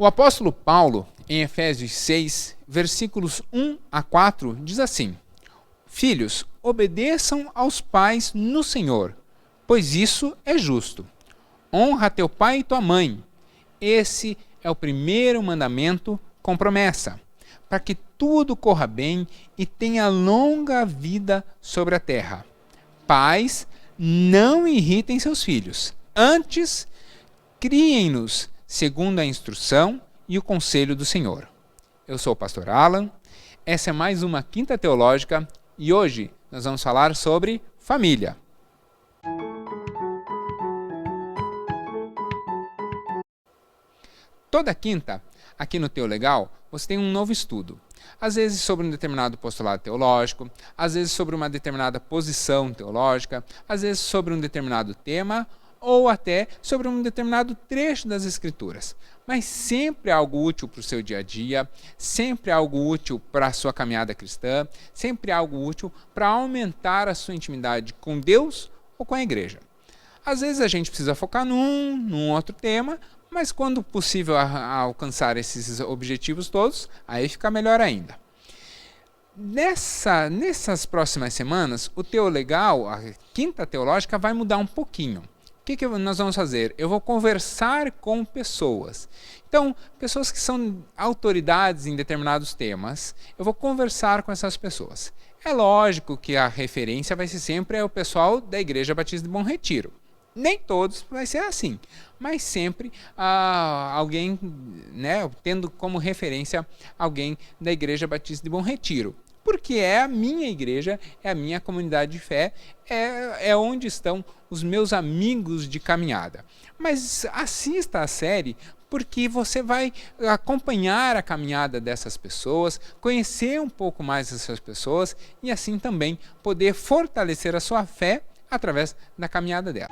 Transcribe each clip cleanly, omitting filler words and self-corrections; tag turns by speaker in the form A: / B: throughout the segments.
A: O apóstolo Paulo, em Efésios 6, versículos 1 a 4, diz assim: Filhos, obedeçam aos pais no Senhor, pois isso é justo. Honra teu pai e tua mãe. Esse é o primeiro mandamento com promessa, para que tudo corra bem e tenha longa vida sobre a terra. Pais, não irritem seus filhos, antes criem-nos segundo a instrução e o conselho do Senhor. Eu sou o pastor Alan, essa é mais uma Quinta Teológica e hoje nós vamos falar sobre família. Toda quinta, aqui no Teo Legal, você tem um novo estudo. Às vezes sobre um determinado postulado teológico, às vezes sobre uma determinada posição teológica, às vezes sobre um determinado tema ou até sobre um determinado trecho das Escrituras. Mas sempre algo útil para o seu dia a dia, sempre algo útil para a sua caminhada cristã, sempre algo útil para aumentar a sua intimidade com Deus ou com a igreja. Às vezes a gente precisa focar num outro tema, mas quando possível alcançar esses objetivos todos, aí fica melhor ainda. Nessas próximas semanas, o Teo Legal, a Quinta Teológica, vai mudar um pouquinho. O que nós vamos fazer? Eu vou conversar com pessoas. Então, pessoas que são autoridades em determinados temas, eu vou conversar com essas pessoas. É lógico que a referência vai ser sempre o pessoal da Igreja Batista de Bom Retiro. Nem todos vai ser assim, mas sempre alguém, né, tendo como referência alguém da Igreja Batista de Bom Retiro. Porque é a minha igreja, é a minha comunidade de fé, é onde estão os meus amigos de caminhada. Mas assista a série porque você vai acompanhar a caminhada dessas pessoas, conhecer um pouco mais essas pessoas e assim também poder fortalecer a sua fé através da caminhada dela.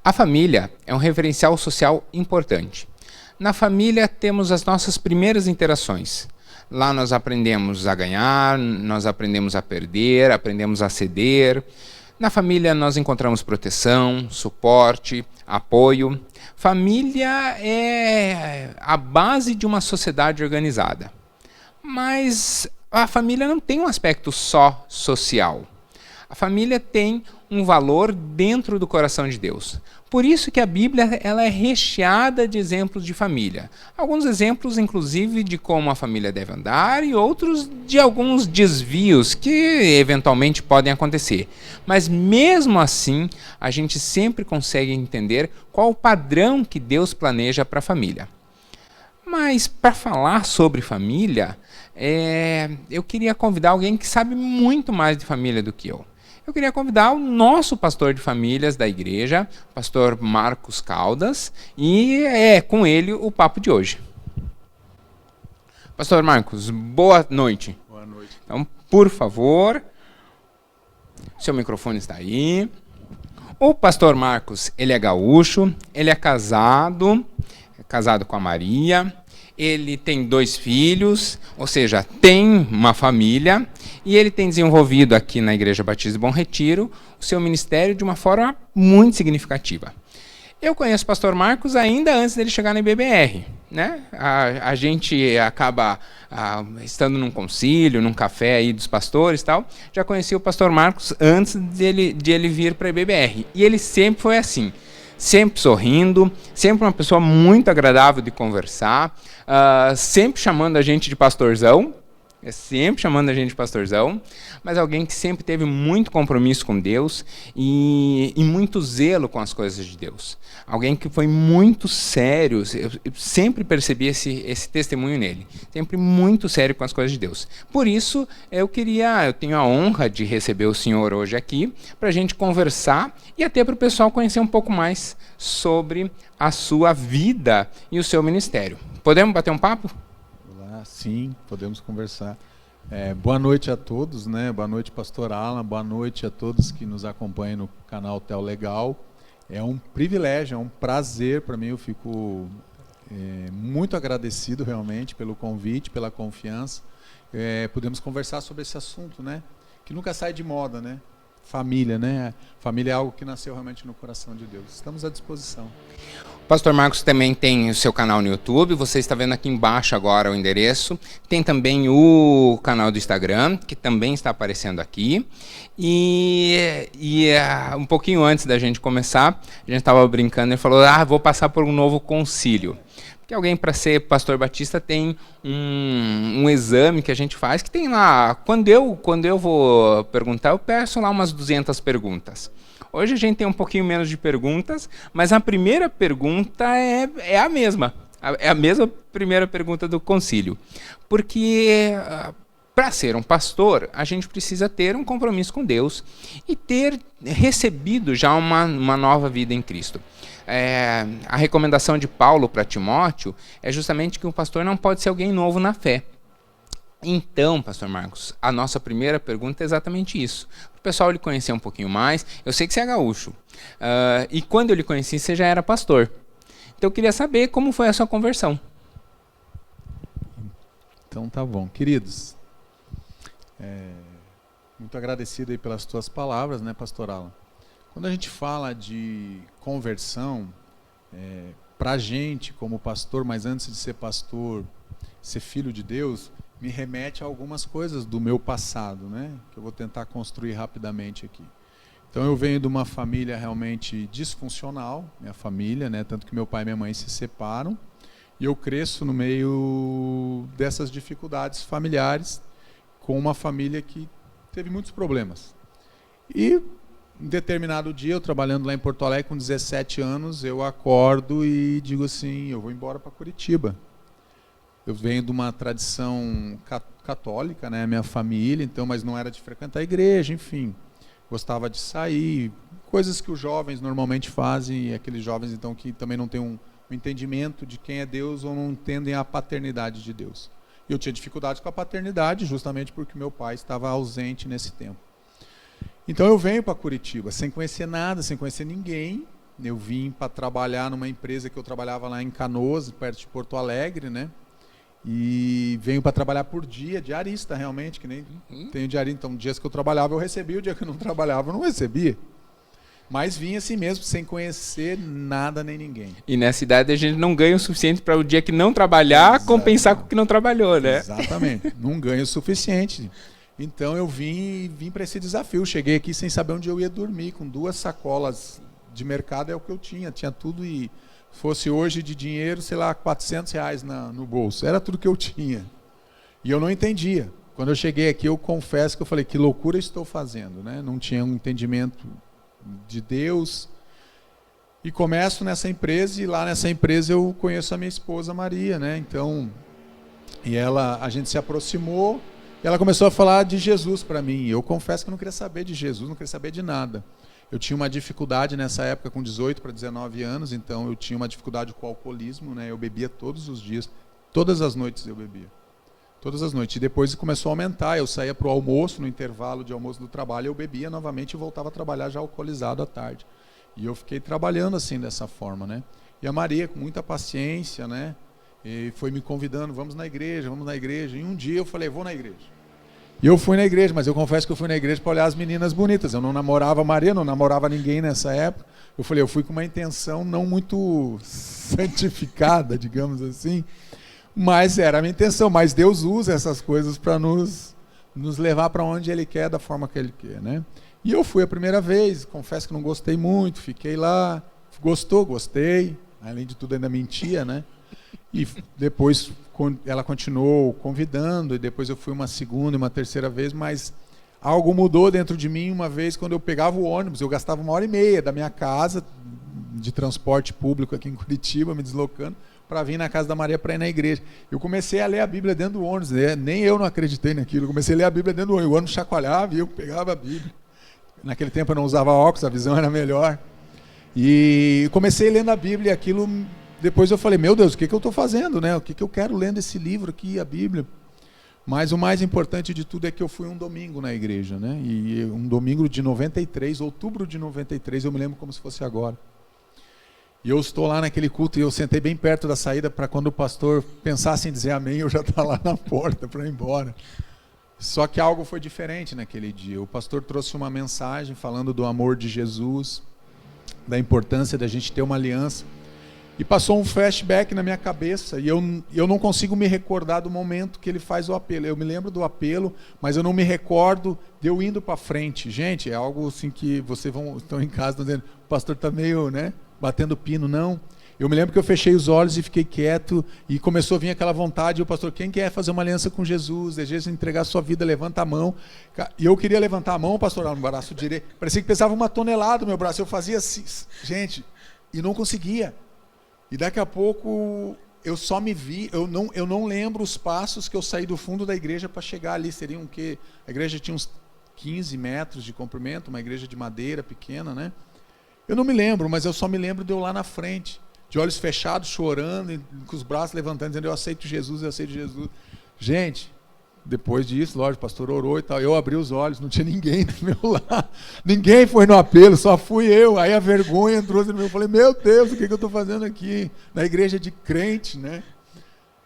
A: A família é um referencial social importante. Na família temos as nossas primeiras interações. Lá nós aprendemos a ganhar, nós aprendemos a perder, aprendemos a ceder. Na família nós encontramos proteção, suporte, apoio. Família é a base de uma sociedade organizada. Mas a família não tem um aspecto só social. A família tem um valor dentro do coração de Deus. Por isso que a Bíblia ela é recheada de exemplos de família. Alguns exemplos, inclusive, de como a família deve andar e outros de alguns desvios que eventualmente podem acontecer. Mas mesmo assim, a gente sempre consegue entender qual o padrão que Deus planeja para a família. Mas para falar sobre família, eu queria convidar alguém que sabe muito mais de família do que eu. Eu queria convidar o nosso pastor de famílias da igreja, pastor Marcos Caldas, e é com ele o papo de hoje. Pastor Marcos, boa noite.
B: Boa noite.
A: Então, por favor, seu microfone está aí. O pastor Marcos, ele é gaúcho, ele é casado com a Maria, ele tem 2 filhos, ou seja, tem uma família, e ele tem desenvolvido aqui na Igreja Batista de Bom Retiro o seu ministério de uma forma muito significativa. Eu conheço o pastor Marcos ainda antes dele chegar na IBBR, né? A gente acaba estando num concílio, num café aí dos pastores e tal, já conheci o pastor Marcos antes de ele vir para a IBBR, e ele sempre foi assim. Sempre sorrindo, sempre uma pessoa muito agradável de conversar, sempre chamando a gente de pastorzão, mas alguém que sempre teve muito compromisso com Deus e muito zelo com as coisas de Deus. Alguém que foi muito sério, eu sempre percebi esse testemunho nele, sempre muito sério com as coisas de Deus. Por isso, eu tenho a honra de receber o senhor hoje aqui, para a gente conversar e até para o pessoal conhecer um pouco mais sobre a sua vida e o seu ministério. Podemos bater um papo?
B: Olá, sim, podemos conversar. Boa noite a todos, né? Boa noite, pastor Alan, boa noite a todos que nos acompanham no canal Teo Legal. É um privilégio, é um prazer para mim, eu fico muito agradecido realmente pelo convite, pela confiança. Podemos conversar sobre esse assunto, né? Que nunca sai de moda, né? Família, né? Família é algo que nasceu realmente no coração de Deus. Estamos à disposição.
A: O Pastor Marcos também tem o seu canal no YouTube, você está vendo aqui embaixo agora o endereço. Tem também o canal do Instagram, que também está aparecendo aqui. E um pouquinho antes da gente começar, a gente estava brincando e falou, vou passar por um novo concílio. Porque alguém, para ser pastor batista, tem um exame que a gente faz, que tem lá, quando eu vou perguntar, eu peço lá umas 200 perguntas. Hoje a gente tem um pouquinho menos de perguntas, mas a primeira pergunta é a mesma. É a mesma primeira pergunta do concílio. Porque para ser um pastor, a gente precisa ter um compromisso com Deus e ter recebido já uma nova vida em Cristo. A recomendação de Paulo para Timóteo é justamente que um pastor não pode ser alguém novo na fé. Então, pastor Marcos, a nossa primeira pergunta é exatamente isso. O pessoal lhe conhecer um pouquinho mais. Eu sei que você é gaúcho. E quando eu lhe conheci, você já era pastor. Então, eu queria saber como foi a sua conversão.
B: Então, tá bom. Queridos, muito agradecido aí pelas tuas palavras, né, pastor Alan? Quando a gente fala de conversão, para a gente, como pastor, mas antes de ser pastor, ser filho de Deus, me remete a algumas coisas do meu passado, né? Que eu vou tentar construir rapidamente aqui. Então eu venho de uma família realmente disfuncional, minha família, né? Tanto que meu pai e minha mãe se separam, e eu cresço no meio dessas dificuldades familiares, com uma família que teve muitos problemas. E em determinado dia, eu trabalhando lá em Porto Alegre com 17 anos, eu acordo e digo assim, eu vou embora para Curitiba. Eu venho de uma tradição católica, né, minha família, então, mas não era de frequentar a igreja, enfim. Gostava de sair, coisas que os jovens normalmente fazem, e aqueles jovens então que também não têm um entendimento de quem é Deus ou não entendem a paternidade de Deus. E eu tinha dificuldades com a paternidade, justamente porque meu pai estava ausente nesse tempo. Então eu venho para Curitiba, sem conhecer nada, sem conhecer ninguém. Eu vim para trabalhar numa empresa que eu trabalhava lá em Canoas, perto de Porto Alegre, né? E venho para trabalhar por dia, diarista realmente, que nem tenho diarista. Então, dias que eu trabalhava eu recebia, o dia que eu não trabalhava eu não recebia. Mas vim assim mesmo, sem conhecer nada nem ninguém.
A: E nessa idade a gente não ganha o suficiente para o dia que não trabalhar compensar com o que não trabalhou, né?
B: Exatamente, não ganho o suficiente. Então eu vim para esse desafio. Cheguei aqui sem saber onde eu ia dormir, com 2 sacolas de mercado, é o que eu tinha tudo e fosse hoje de dinheiro, sei lá, R$400 no bolso. Era tudo que eu tinha. E eu não entendia. Quando eu cheguei aqui, eu confesso que eu falei, que loucura estou fazendo, né? Não tinha um entendimento de Deus. E começo nessa empresa, e lá nessa empresa eu conheço a minha esposa Maria, né? Então, a gente se aproximou, e ela começou a falar de Jesus para mim. Eu confesso que eu não queria saber de Jesus, não queria saber de nada. Eu tinha uma dificuldade nessa época, com 18 para 19 anos, então eu tinha uma dificuldade com o alcoolismo, né? Eu bebia todos os dias, todas as noites eu bebia. Todas as noites. E depois começou a aumentar, eu saía para o almoço, no intervalo de almoço do trabalho, eu bebia novamente e voltava a trabalhar já alcoolizado à tarde. E eu fiquei trabalhando assim, dessa forma, né? E a Maria, com muita paciência, né? E foi me convidando, vamos na igreja. E um dia eu falei, vou na igreja. E eu fui na igreja, mas eu confesso que eu fui na igreja para olhar as meninas bonitas. Eu não namorava a Maria, não namorava ninguém nessa época. Eu fui com uma intenção não muito santificada, digamos assim, mas era a minha intenção. Mas Deus usa essas coisas para nos levar para onde Ele quer, da forma que Ele quer, né? E eu fui a primeira vez, confesso que não gostei muito, fiquei lá, gostei, além de tudo ainda mentia, né? E depois ela continuou convidando, e depois eu fui uma segunda e uma terceira vez, mas algo mudou dentro de mim uma vez quando eu pegava o ônibus. Eu gastava 1h30 da minha casa, de transporte público aqui em Curitiba, me deslocando, para vir na casa da Maria para ir na igreja. Eu comecei a ler a Bíblia dentro do ônibus, né? Nem eu não acreditei naquilo. Eu comecei a ler a Bíblia dentro do ônibus. O ônibus chacoalhava e eu pegava a Bíblia. Naquele tempo eu não usava óculos, a visão era melhor. E comecei lendo a Bíblia e aquilo... Depois eu falei, meu Deus, o que eu estou fazendo, né? O que eu quero lendo esse livro aqui, a Bíblia? Mas o mais importante de tudo é que eu fui um domingo na igreja, né? E um domingo de 93, outubro de 93, eu me lembro como se fosse agora. E eu estou lá naquele culto e eu sentei bem perto da saída para quando o pastor pensasse em dizer amém, eu já estava lá na porta para ir embora. Só que algo foi diferente naquele dia. O pastor trouxe uma mensagem falando do amor de Jesus, da importância da gente ter uma aliança. E passou um flashback na minha cabeça e eu não consigo me recordar do momento que ele faz o apelo. Eu me lembro do apelo, mas eu não me recordo de eu indo para frente. Gente, é algo assim que vocês estão em casa dizendo, o pastor está meio, batendo pino. Não. Eu me lembro que eu fechei os olhos e fiquei quieto e começou a vir aquela vontade. E o pastor, quem quer fazer uma aliança com Jesus, deseja entregar a sua vida, levanta a mão. E eu queria levantar a mão, pastor, no braço direito. Parecia que pesava 1 tonelada no meu braço. Eu fazia assim, gente, e não conseguia. E daqui a pouco eu só me vi, eu não lembro os passos que eu saí do fundo da igreja para chegar ali. Seriam o quê? A igreja tinha uns 15 metros de comprimento, uma igreja de madeira pequena, né? Eu não me lembro, mas eu só me lembro de eu lá na frente, de olhos fechados, chorando, com os braços levantando, dizendo, eu aceito Jesus, eu aceito Jesus. Gente, depois disso, lógico, o pastor orou e tal, eu abri os olhos, não tinha ninguém do meu lado, ninguém foi no apelo, só fui eu. Aí a vergonha entrou no meu, eu falei, meu Deus, o que eu estou fazendo aqui? Na igreja de crente, né?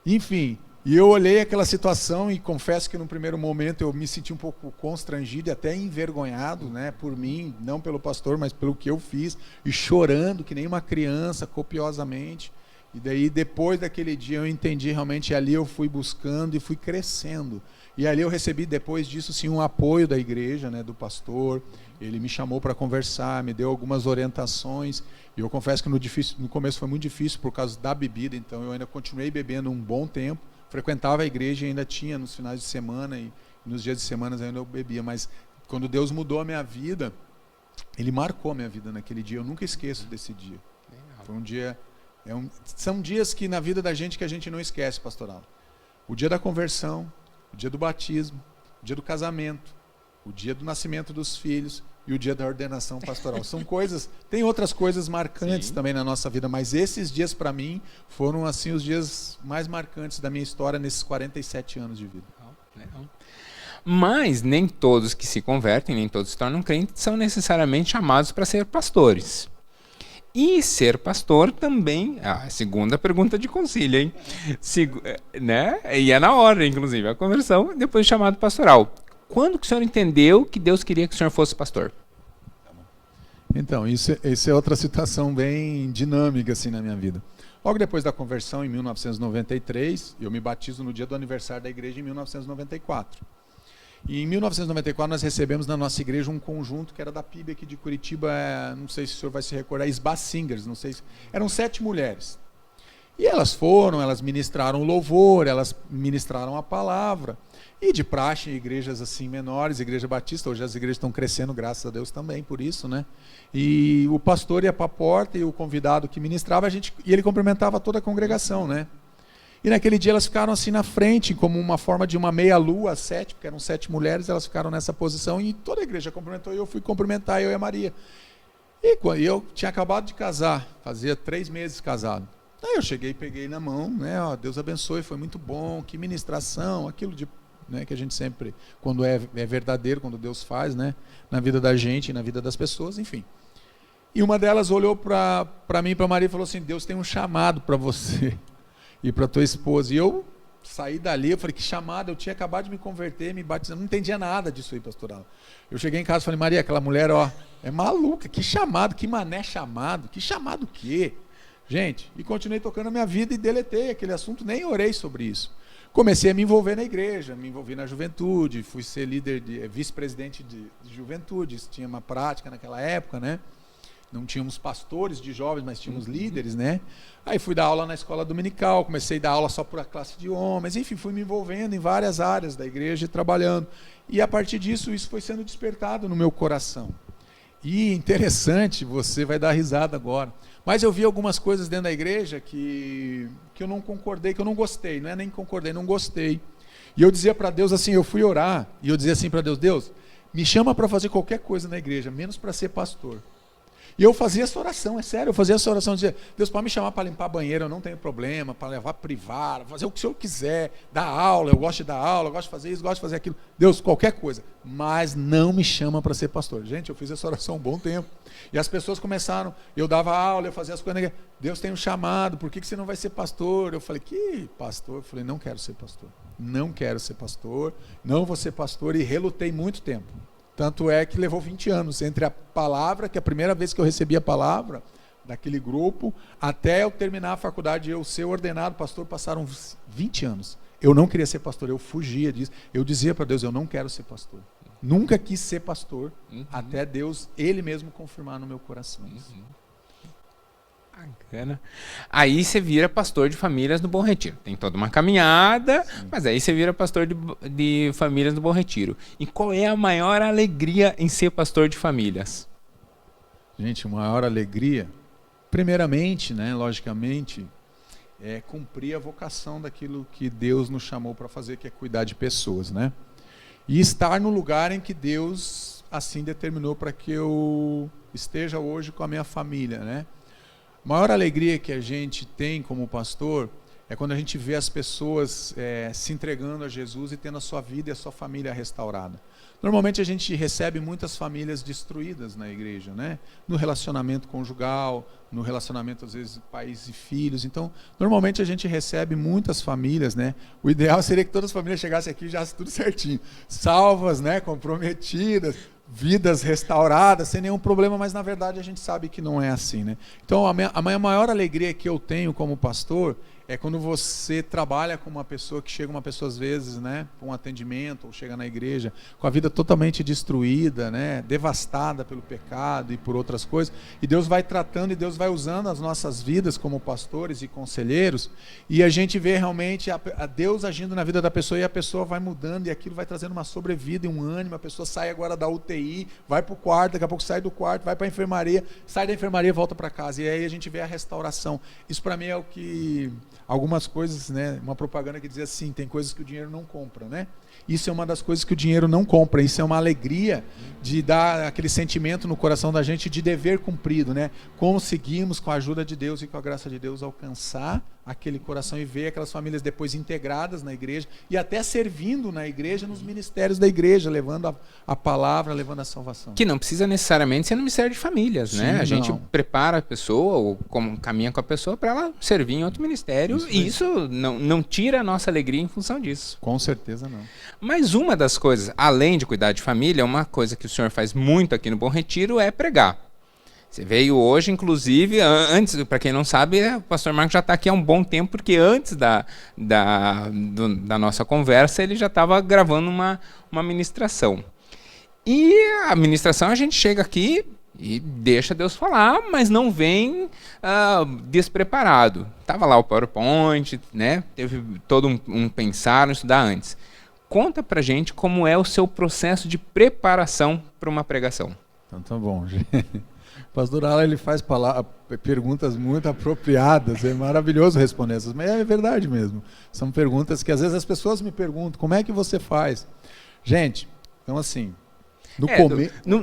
B: Enfim, e eu olhei aquela situação e confesso que no primeiro momento eu me senti um pouco constrangido e até envergonhado, né, por mim, não pelo pastor, mas pelo que eu fiz, e chorando que nem uma criança, copiosamente. E daí, depois daquele dia, eu entendi realmente, ali eu fui buscando e fui crescendo. E ali eu recebi, depois disso, sim, um apoio da igreja, né, do pastor. Ele me chamou para conversar, me deu algumas orientações. E eu confesso que no começo foi muito difícil por causa da bebida, então eu ainda continuei bebendo um bom tempo. Frequentava a igreja e ainda tinha nos finais de semana e nos dias de semana ainda eu bebia. Mas quando Deus mudou a minha vida, Ele marcou a minha vida naquele dia. Eu nunca esqueço desse dia. Foi um dia... São dias que na vida da gente que a gente não esquece, pastoral. O dia da conversão, o dia do batismo, o dia do casamento, o dia do nascimento dos filhos e o dia da ordenação pastoral. São coisas, tem outras coisas marcantes Sim. também na nossa vida, mas esses dias para mim foram assim os dias mais marcantes da minha história nesses 47 anos de vida.
A: Legal. Mas nem todos que se convertem, nem todos se tornam crentes, são necessariamente chamados para ser pastores. E ser pastor também, a segunda pergunta de concílio, hein? Né? E é na hora, inclusive, a conversão, depois do chamado pastoral. Quando que o senhor entendeu que Deus queria que o senhor fosse pastor?
B: Então, isso é outra situação bem dinâmica assim, na minha vida. Logo depois da conversão, em 1993, eu me batizo no dia do aniversário da igreja, em 1994. E em 1994 nós recebemos na nossa igreja um conjunto que era da PIB aqui de Curitiba, não sei se o senhor vai se recordar, Sba Singers, não sei se... Eram 7 mulheres. E elas ministraram o louvor, elas ministraram a palavra. E de praxe em igrejas assim menores, igreja batista, hoje as igrejas estão crescendo, graças a Deus também, por isso, né? E o pastor ia para a porta e o convidado que ministrava, e ele cumprimentava toda a congregação, né? E naquele dia elas ficaram assim na frente, como uma forma de uma meia-lua, 7, porque eram 7 mulheres, elas ficaram nessa posição e toda a igreja cumprimentou e eu fui cumprimentar, eu e a Maria. E eu tinha acabado de casar, fazia 3 meses casado. Aí eu cheguei e peguei na mão, né? Ó, Deus abençoe, foi muito bom, que ministração, aquilo de, né, que a gente sempre, quando é verdadeiro, quando Deus faz, né, na vida da gente e na vida das pessoas, enfim. E uma delas olhou para mim e para a Maria e falou assim, Deus tem um chamado para você e para tua esposa. E eu saí dali, eu falei, que chamado, eu tinha acabado de me converter, me batizar, não entendia nada disso aí, pastoral. Eu cheguei em casa e falei, Maria, aquela mulher, ó, é maluca, que chamado, que mané chamado, que chamado o quê? Gente, e continuei tocando a minha vida e deletei aquele assunto, nem orei sobre isso. Comecei a me envolver na igreja, me envolvi na juventude, fui ser líder, vice-presidente de juventude, tinha uma prática naquela época, né? Não tínhamos pastores de jovens, mas tínhamos líderes, né? Aí fui dar aula na escola dominical, comecei a dar aula só para a classe de homens, enfim, fui me envolvendo em várias áreas da igreja e trabalhando. E a partir disso, isso foi sendo despertado no meu coração. E interessante, você vai dar risada agora, mas eu vi algumas coisas dentro da igreja que eu não concordei, que eu não gostei, não é nem concordei, não gostei. E eu dizia para Deus assim, eu fui orar, e eu dizia assim para Deus, Deus, me chama para fazer qualquer coisa na igreja, menos para ser pastor. E eu fazia essa oração, é sério, eu fazia essa oração, dizia, Deus pode me chamar para limpar banheiro, eu não tenho problema, para levar privado, fazer o que o Senhor quiser, dar aula, eu gosto de dar aula, eu gosto de fazer isso, gosto de fazer aquilo. Deus, qualquer coisa, mas não me chama para ser pastor. Gente, eu fiz essa oração um bom tempo. E as pessoas começaram, eu dava aula, eu fazia as coisas, Deus tem um chamado, por que você não vai ser pastor? Eu falei, que pastor? Eu falei, não quero ser pastor, não quero ser pastor, não vou ser pastor, e relutei muito tempo. Tanto é que levou 20 anos entre a palavra, que a primeira vez que eu recebi a palavra daquele grupo, até eu terminar a faculdade e eu ser ordenado pastor, passaram 20 anos. Eu não queria ser pastor, eu fugia disso. Eu dizia para Deus, eu não quero ser pastor. Nunca quis ser pastor, até Deus, Ele mesmo confirmar no meu coração isso.
A: Bacana. Aí você vira pastor de famílias no Bom Retiro. Tem toda uma caminhada, mas aí você vira pastor de famílias no Bom Retiro. E qual é a maior alegria em ser pastor de famílias?
B: Gente, a maior alegria, primeiramente, né, logicamente, é cumprir a vocação daquilo que Deus nos chamou para fazer, que é cuidar de pessoas, né? E estar no lugar em que Deus assim determinou para que eu esteja hoje com a minha família, né? A maior alegria que a gente tem como pastor é quando a gente vê as pessoas se entregando a Jesus e tendo a sua vida e a sua família restaurada. Normalmente a gente recebe muitas famílias destruídas na igreja, né? No relacionamento conjugal, no relacionamento às vezes pais e filhos. Então, normalmente a gente recebe muitas famílias, né? O ideal seria que todas as famílias chegassem aqui e já tudo certinho, salvas, né? Comprometidas, vidas restauradas, sem nenhum problema, mas na verdade a gente sabe que não é assim, né? Então a minha maior alegria que eu tenho como pastor é quando você trabalha com uma pessoa, que chega uma pessoa às vezes, né, com um atendimento, ou chega na igreja, com a vida totalmente destruída, né, devastada pelo pecado e por outras coisas, e Deus vai tratando e Deus vai usando as nossas vidas como pastores e conselheiros, e a gente vê realmente a Deus agindo na vida da pessoa, e a pessoa vai mudando, e aquilo vai trazendo uma sobrevida e um ânimo, a pessoa sai agora da UTI, vai para o quarto, daqui a pouco sai do quarto, vai para a enfermaria, sai da enfermaria e volta para casa, e aí a gente vê a restauração. Isso para mim é o que... Algumas coisas, né, uma propaganda que dizia assim, tem coisas que o dinheiro não compra, né? Isso é uma das coisas que o dinheiro não compra, isso é uma alegria de dar aquele sentimento no coração da gente de dever cumprido, né? Conseguimos, com a ajuda de Deus e com a graça de Deus, alcançar aquele coração e ver aquelas famílias depois integradas na igreja e até servindo na igreja, nos ministérios da igreja, levando a palavra, levando a salvação.
A: Que não precisa necessariamente ser no ministério de famílias, né? A gente prepara a pessoa, ou caminha com a pessoa para ela servir em outro ministério, e isso não tira a nossa alegria em função disso.
B: Com certeza não.
A: Mas uma das coisas, além de cuidar de família, uma coisa que o senhor faz muito aqui no Bom Retiro é pregar. Você veio hoje, inclusive, antes, para quem não sabe, o pastor Marcos já está aqui há um bom tempo, porque antes da nossa conversa, ele já estava gravando uma ministração. E a ministração a gente chega aqui e deixa Deus falar, mas não vem despreparado. Estava lá o PowerPoint, né? Teve todo um pensar, um estudar antes. Conta pra gente como é o seu processo de preparação para uma pregação.
B: Então tá bom, gente. O pastor Alan, ele faz perguntas muito apropriadas, é maravilhoso responder essas, mas é verdade mesmo. São perguntas que às vezes as pessoas me perguntam, como é que você faz? Gente, então assim,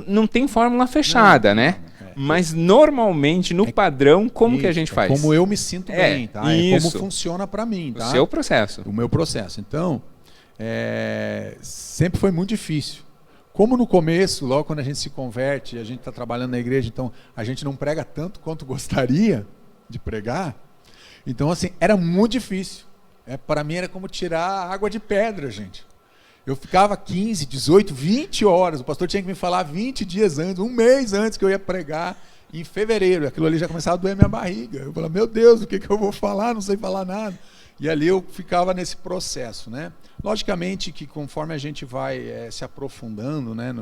A: não tem fórmula fechada, né? Mas normalmente, no padrão, como que a gente faz?
B: Como eu me sinto bem, tá? É como funciona para mim, tá?
A: O seu processo.
B: O meu processo. Então, sempre foi muito difícil. Como no começo, logo quando a gente se converte, a gente está trabalhando na igreja, então a gente não prega tanto quanto gostaria de pregar. Então, assim, era muito difícil. Para mim era como tirar água de pedra, gente. Eu ficava 15, 18, 20 horas. O pastor tinha que me falar 20 dias antes, um mês antes que eu ia pregar, em fevereiro. Aquilo ali já começava a doer minha barriga. Eu falava, meu Deus, o que eu vou falar? Não sei falar nada. E ali eu ficava nesse processo, né? Logicamente que conforme a gente vai se aprofundando, né,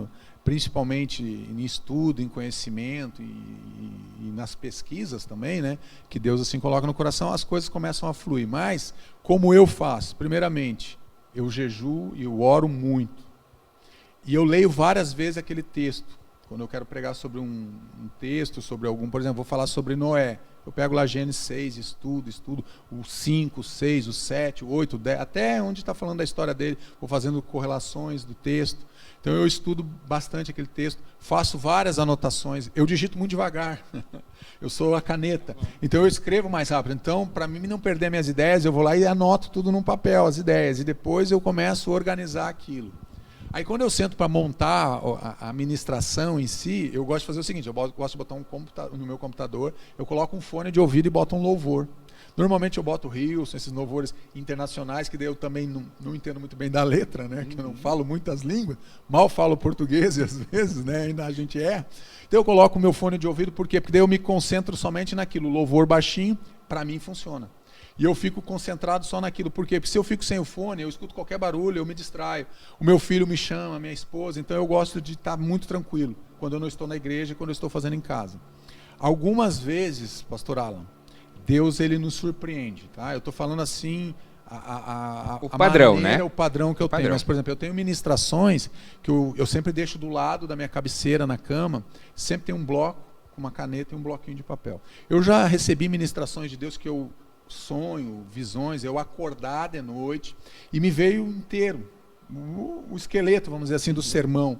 B: principalmente em estudo, em conhecimento e nas pesquisas também, né, que Deus assim coloca no coração, as coisas começam a fluir. Mas, como eu faço? Primeiramente, eu jejuo e eu oro muito. E eu leio várias vezes aquele texto. Quando eu quero pregar sobre um texto, sobre algum, por exemplo, vou falar sobre Noé. Eu pego lá Gênesis 6, estudo o 5, o 6, o 7, o 8, o 10, até onde está falando da história dele, vou fazendo correlações do texto. Então eu estudo bastante aquele texto, faço várias anotações, eu digito muito devagar, eu sou a caneta, então eu escrevo mais rápido. Então, para mim não perder minhas ideias, eu vou lá e anoto tudo num papel, as ideias, e depois eu começo a organizar aquilo. Aí quando eu sento para montar a ministração em si, eu gosto de fazer o seguinte, eu gosto de botar no meu computador, eu coloco um fone de ouvido e boto um louvor. Normalmente eu boto Hilson, esses louvores internacionais, que daí eu também não entendo muito bem da letra, né? Que eu não falo muitas línguas, mal falo português às vezes, né? Ainda a gente erra. Então eu coloco o meu fone de ouvido, por quê? Porque daí eu me concentro somente naquilo, louvor baixinho, para mim funciona. E eu fico concentrado só naquilo. Por quê? Porque se eu fico sem o fone, eu escuto qualquer barulho, eu me distraio. O meu filho me chama, a minha esposa. Então eu gosto de estar muito tranquilo quando eu não estou na igreja e quando eu estou fazendo em casa. Algumas vezes, pastor Alan, Deus ele nos surpreende. Tá? Eu estou falando assim,
A: o padrão,
B: maneira,
A: né?
B: O padrão que eu tenho. Mas, por exemplo, eu tenho ministrações que eu sempre deixo do lado da minha cabeceira na cama, sempre tem um bloco, uma caneta e um bloquinho de papel. Eu já recebi ministrações de Deus que eu sonho, visões, eu acordar de noite e me veio inteiro, o esqueleto, vamos dizer assim, do sermão.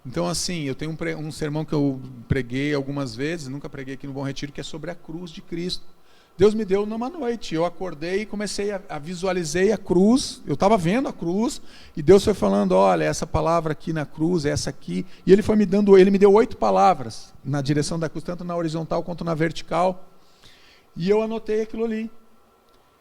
B: Então, assim, eu tenho um sermão que eu preguei algumas vezes, nunca preguei aqui no Bom Retiro, que é sobre a cruz de Cristo. Deus me deu numa noite, eu acordei e comecei a visualizei a cruz, eu estava vendo a cruz, e Deus foi falando, olha, essa palavra aqui na cruz, essa aqui, e ele me deu 8 palavras na direção da cruz, tanto na horizontal quanto na vertical, e eu anotei aquilo ali.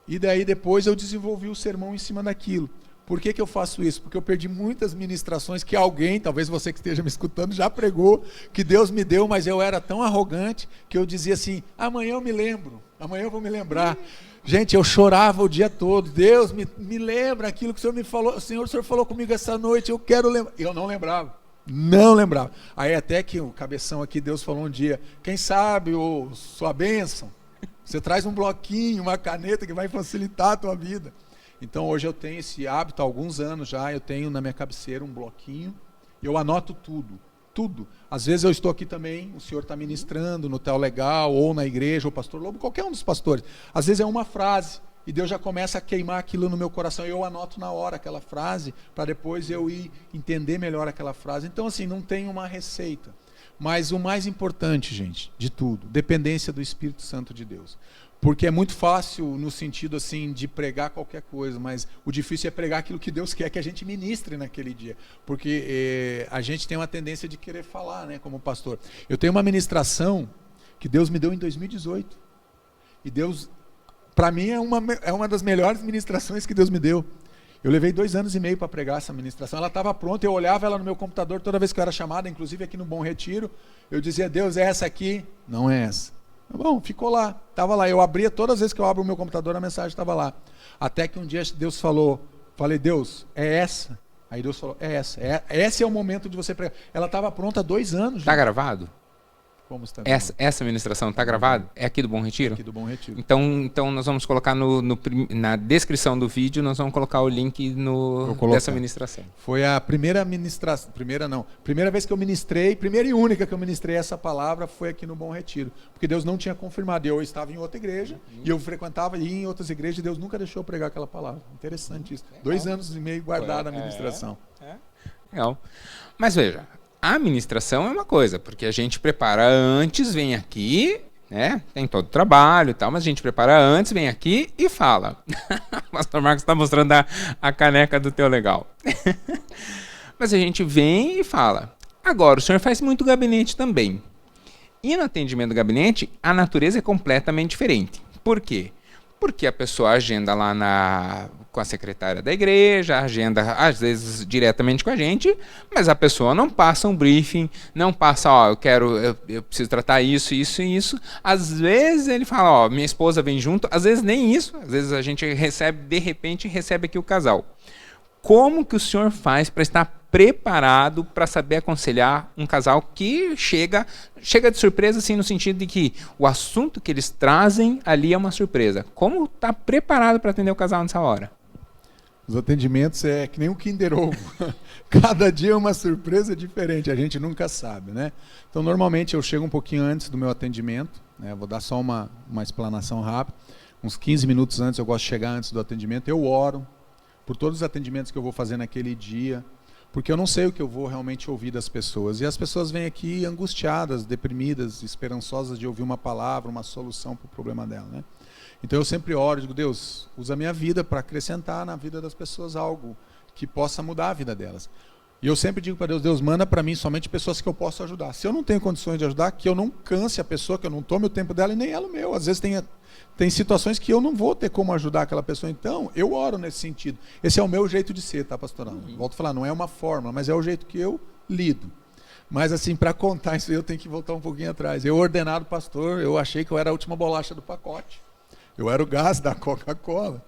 B: E daí depois eu desenvolvi o sermão em cima daquilo. Por que eu faço isso? Porque eu perdi muitas ministrações que alguém, talvez você que esteja me escutando, já pregou, que Deus me deu, mas eu era tão arrogante que eu dizia assim, amanhã eu me lembro, amanhã eu vou me lembrar. Gente, eu chorava o dia todo, Deus me lembra aquilo que o Senhor me falou, o Senhor falou comigo essa noite, eu quero lembrar. Eu não lembrava. Não lembrava. Aí até que o cabeção aqui, Deus falou um dia, quem sabe, sua bênção, você traz um bloquinho, uma caneta que vai facilitar a tua vida. Então hoje eu tenho esse hábito, há alguns anos já, eu tenho na minha cabeceira um bloquinho, eu anoto tudo, tudo. Às vezes eu estou aqui também, o senhor está ministrando no Tel Legal, ou na igreja, ou pastor Lobo, qualquer um dos pastores. Às vezes é uma frase, e Deus já começa a queimar aquilo no meu coração, e eu anoto na hora aquela frase, para depois eu ir entender melhor aquela frase. Então assim, não tem uma receita. Mas o mais importante, gente, de tudo, dependência do Espírito Santo de Deus. Porque é muito fácil no sentido assim de pregar qualquer coisa, mas o difícil é pregar aquilo que Deus quer que a gente ministre naquele dia. Porque a gente tem uma tendência de querer falar, né, como pastor. Eu tenho uma ministração que Deus me deu em 2018. E Deus, para mim, é uma das melhores ministrações que Deus me deu. Eu levei 2 anos e meio para pregar essa ministração. Ela estava pronta, eu olhava ela no meu computador toda vez que eu era chamado, inclusive aqui no Bom Retiro. Eu dizia, Deus, é essa aqui? Não é essa. Bom, ficou lá, estava lá. Eu abria, todas as vezes que eu abro o meu computador, a mensagem estava lá. Até que um dia Deus falei, Deus, é essa? Aí Deus falou, é essa. Esse é o momento de você pregar. Ela estava pronta há 2 anos.
A: Está gravado?
B: Como está
A: essa ministração está gravada? É aqui do Bom Retiro?
B: É aqui do Bom Retiro.
A: Então nós vamos colocar na descrição do vídeo, nós vamos colocar o link dessa ministração.
B: Foi a primeira ministração, primeira vez que eu ministrei, primeira e única que eu ministrei essa palavra foi aqui no Bom Retiro. Porque Deus não tinha confirmado. Eu estava em outra igreja, e eu frequentava e ia em outras igrejas, e Deus nunca deixou eu pregar aquela palavra. Interessante isso. 2 anos e meio guardada a ministração.
A: Legal. Mas veja, a ministração é uma coisa, porque a gente prepara antes, vem aqui, né? Tem todo o trabalho e tal, mas a gente prepara antes, vem aqui e fala. O pastor Marcos está mostrando a caneca do Teu Legal. Mas a gente vem e fala. Agora, o senhor faz muito gabinete também. E no atendimento do gabinete, a natureza é completamente diferente. Por quê? Porque a pessoa agenda lá com a secretária da igreja, agenda às vezes diretamente com a gente, mas a pessoa não passa um briefing, não passa, eu preciso tratar isso, isso e isso. Às vezes ele fala, minha esposa vem junto, às vezes nem isso, às vezes a gente de repente recebe aqui o casal. Como que o senhor faz para estar preparado para saber aconselhar um casal que chega de surpresa, assim, no sentido de que o assunto que eles trazem ali é uma surpresa? Como está preparado para atender o casal nessa hora?
B: Os atendimentos é que nem um Kinder Ovo. Cada dia é uma surpresa diferente, a gente nunca sabe, né? Então, normalmente eu chego um pouquinho antes do meu atendimento, né? Vou dar só uma explanação rápida. Uns 15 minutos antes, eu gosto de chegar antes do atendimento. Eu oro por todos os atendimentos que eu vou fazer naquele dia, porque eu não sei o que eu vou realmente ouvir das pessoas. E as pessoas vêm aqui angustiadas, deprimidas, esperançosas de ouvir uma palavra, uma solução para o problema dela, né? Então eu sempre oro, digo, Deus, usa a minha vida para acrescentar na vida das pessoas algo que possa mudar a vida delas. E eu sempre digo para Deus, Deus, manda para mim somente pessoas que eu possa ajudar. Se eu não tenho condições de ajudar, que eu não canse a pessoa, que eu não tome o tempo dela e nem ela o meu. Às vezes tem situações que eu não vou ter como ajudar aquela pessoa. Então, eu oro nesse sentido. Esse é o meu jeito de ser, tá, pastoral? Volto a falar, não é uma fórmula, mas é o jeito que eu lido. Mas assim, para contar isso eu tenho que voltar um pouquinho atrás. Eu, ordenado pastor, eu achei que eu era a última bolacha do pacote. Eu era o gás da Coca-Cola.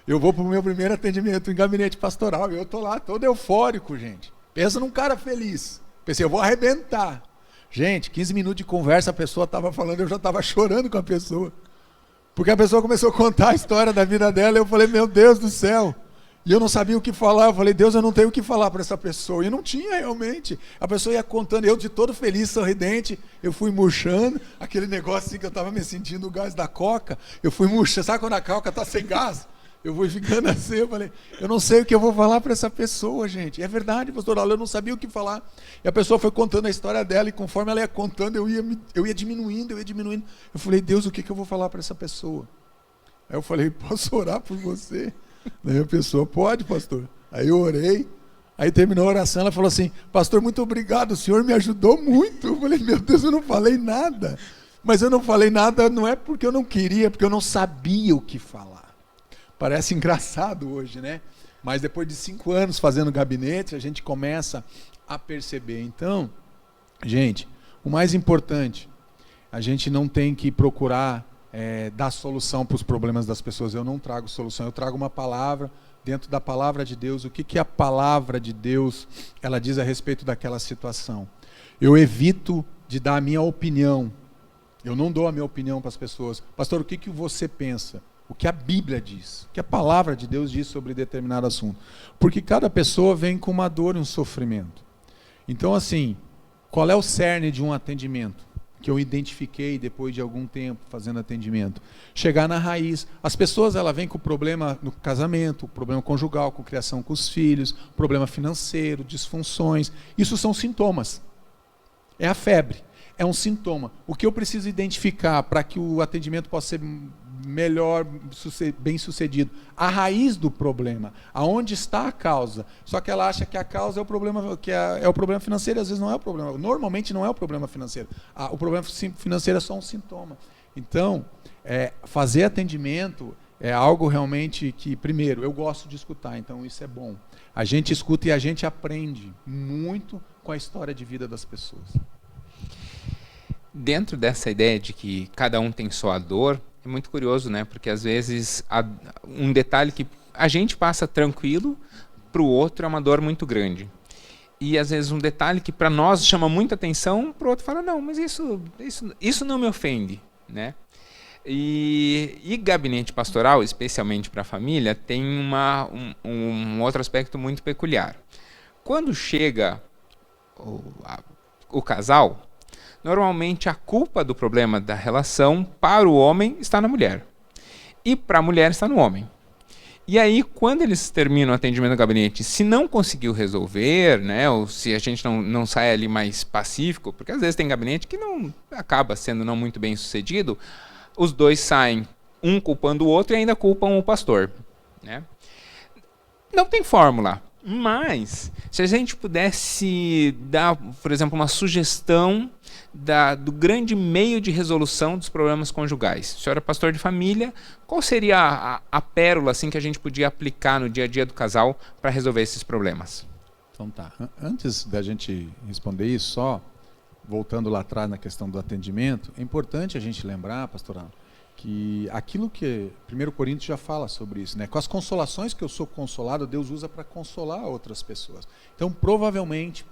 B: Eu vou para o meu primeiro atendimento em gabinete pastoral e eu estou lá todo eufórico, gente. Pensa num cara feliz. Pensei, eu vou arrebentar. Gente, 15 minutos de conversa, a pessoa estava falando, eu já estava chorando com a pessoa. Porque a pessoa começou a contar a história da vida dela e eu falei, meu Deus do céu. E eu não sabia o que falar, eu falei, Deus, eu não tenho o que falar para essa pessoa. E não tinha realmente. A pessoa ia contando, eu de todo feliz, sorridente, eu fui murchando, aquele negócio assim que eu estava me sentindo o gás da Coca, eu fui murchando, sabe quando a Coca está sem gás? Eu fui ficando assim, eu falei, eu não sei o que eu vou falar para essa pessoa, gente. É verdade, pastor, eu não sabia o que falar. E a pessoa foi contando a história dela, e conforme ela ia contando, eu ia diminuindo. Eu falei, Deus, o que eu vou falar para essa pessoa? Aí eu falei, posso orar por você? Daí a pessoa, pode, pastor. Aí eu orei, aí terminou a oração, ela falou assim, pastor, muito obrigado, o senhor me ajudou muito. Eu falei, meu Deus, eu não falei nada. Mas eu não falei nada, não é porque eu não queria, é porque eu não sabia o que falar. Parece engraçado hoje, né? Mas depois de 5 anos fazendo gabinete, a gente começa a perceber. Então, gente, o mais importante, a gente não tem que procurar dar solução para os problemas das pessoas. Eu não trago solução, eu trago uma palavra, dentro da palavra de Deus, o que a palavra de Deus ela diz a respeito daquela situação. Eu evito de dar a minha opinião, eu não dou a minha opinião para as pessoas. Pastor, o que você pensa? O que a Bíblia diz, o que a palavra de Deus diz sobre determinado assunto. Porque cada pessoa vem com uma dor e um sofrimento. Então assim, qual é o cerne de um atendimento? Que eu identifiquei depois de algum tempo fazendo atendimento. Chegar na raiz. As pessoas ela vêm com problema no casamento, problema conjugal, com criação com os filhos, problema financeiro, disfunções. Isso são sintomas. É a febre. É um sintoma. O que eu preciso identificar para que o atendimento possa ser melhor, bem sucedido? A raiz do problema. Aonde está a causa? Só que ela acha que a causa é o problema, é o problema financeiro, às vezes não é o problema. Normalmente não é o problema financeiro. O problema financeiro é só um sintoma. Então, fazer atendimento é algo realmente que, primeiro, eu gosto de escutar, então isso é bom. A gente escuta e a gente aprende muito com a história de vida das pessoas.
A: Dentro dessa ideia de que cada um tem sua dor, é muito curioso, né? Porque às vezes um detalhe que a gente passa tranquilo, para o outro é uma dor muito grande. E às vezes um detalhe que para nós chama muita atenção, para o outro fala, não, mas isso não me ofende, né? E gabinete pastoral, especialmente para a família, tem um outro aspecto muito peculiar. Quando chega o casal, normalmente a culpa do problema da relação para o homem está na mulher. E para a mulher está no homem. E aí, quando eles terminam o atendimento no gabinete, se não conseguiu resolver, né, ou se a gente não sai ali mais pacífico, porque às vezes tem gabinete que não acaba sendo não muito bem sucedido, os dois saem, um culpando o outro e ainda culpam o pastor, né? Não tem fórmula. Mas, se a gente pudesse dar, por exemplo, uma sugestão do grande meio de resolução dos problemas conjugais. O senhor é pastor de família, qual seria a pérola assim, que a gente podia aplicar no dia a dia do casal para resolver esses problemas?
B: Então tá. Antes da gente responder isso, só voltando lá atrás na questão do atendimento, é importante a gente lembrar, pastor, que aquilo que 1 Coríntios já fala sobre isso, né? Com as consolações que eu sou consolado, Deus usa para consolar outras pessoas. Então, provavelmente,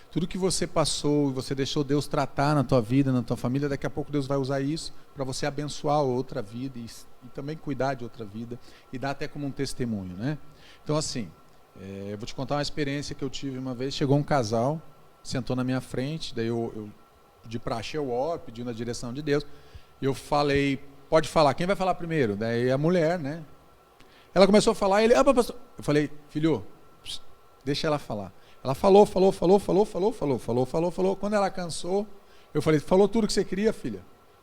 B: tudo que você passou, você deixou Deus tratar na tua vida, na tua família, daqui a pouco Deus vai usar isso para você abençoar outra vida e também cuidar de outra vida e dar até como um testemunho, né? Então, assim, eu vou te contar uma experiência que eu tive uma vez. Chegou um casal, sentou na minha frente, daí eu pedi para achar o ó, pedi na direção de Deus. Eu falei, pode falar, quem vai falar primeiro? Daí a mulher, né? Ela começou a falar, ele, pastor. Eu falei, filho, deixa ela falar. Ela falou. Quando ela cansou, eu falei, falou tudo que você queria, filha?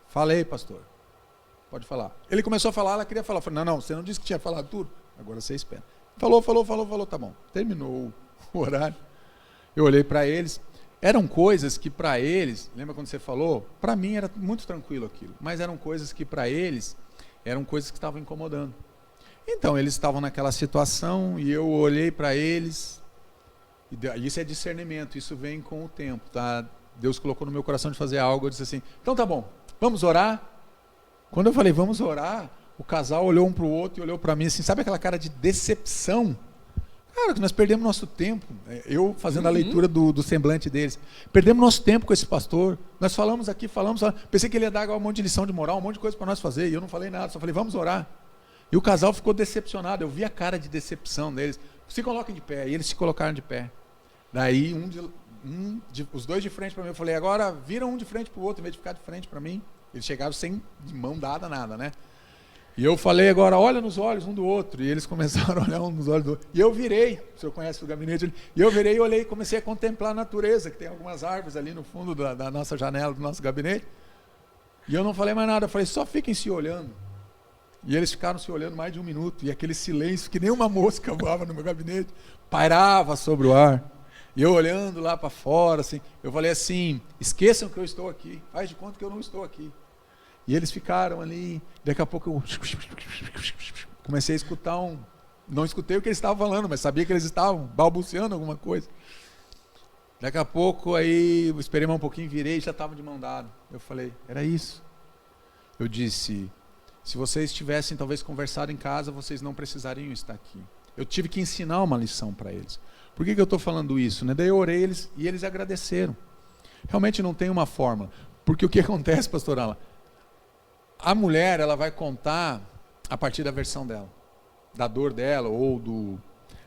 B: Falei, pastor. Pode falar. Ele começou a falar, ela queria falar. Eu falei, não, você não disse que tinha falado tudo? Agora você espera. Falou, tá bom. Terminou o horário. Eu olhei para eles. Eram coisas que para eles, lembra quando você falou? Para mim era muito tranquilo aquilo, mas eram coisas que para eles, eram coisas que estavam incomodando. Então eles estavam naquela situação e eu olhei para eles, e isso é discernimento, isso vem com o tempo, tá? Deus colocou no meu coração de fazer algo, eu disse assim, então tá bom, vamos orar? Quando eu falei, vamos orar, o casal olhou um para o outro e olhou para mim assim, sabe aquela cara de decepção? Cara, que nós perdemos nosso tempo, eu fazendo a leitura do semblante deles, perdemos nosso tempo com esse pastor, nós falamos aqui, pensei que ele ia dar um monte de lição de moral, um monte de coisa para nós fazer, e eu não falei nada, só falei, vamos orar. E o casal ficou decepcionado, eu vi a cara de decepção deles, se coloquem de pé, e eles se colocaram de pé. Daí os dois de frente para mim, eu falei, agora viram um de frente para o outro, em vez de ficar de frente para mim. Eles chegaram sem mão dada, nada, né? E eu falei agora, olha nos olhos um do outro. E eles começaram a olhar um nos olhos do outro. E eu virei, o senhor conhece o gabinete, e eu virei e olhei, comecei a contemplar a natureza, que tem algumas árvores ali no fundo da nossa janela, do nosso gabinete. E eu não falei mais nada, eu falei, só fiquem se olhando. E eles ficaram se olhando mais de 1 minuto, e aquele silêncio, que nem uma mosca voava no meu gabinete, pairava sobre o ar. E eu olhando lá para fora, assim, eu falei assim, esqueçam que eu estou aqui, faz de conta que eu não estou aqui. E eles ficaram ali, daqui a pouco eu comecei a escutar não escutei o que eles estavam falando, mas sabia que eles estavam balbuciando alguma coisa. Daqui a pouco aí, eu esperei mais um pouquinho, virei e já estavam de mão dada. Eu falei, era isso. Eu disse, se vocês tivessem talvez conversado em casa, vocês não precisariam estar aqui. Eu tive que ensinar uma lição para eles. Por que eu estou falando isso? Né? Daí eu orei eles, e eles agradeceram. Realmente não tem uma fórmula. Porque o que acontece, pastor Alan? A mulher, ela vai contar a partir da versão dela, da dor dela ou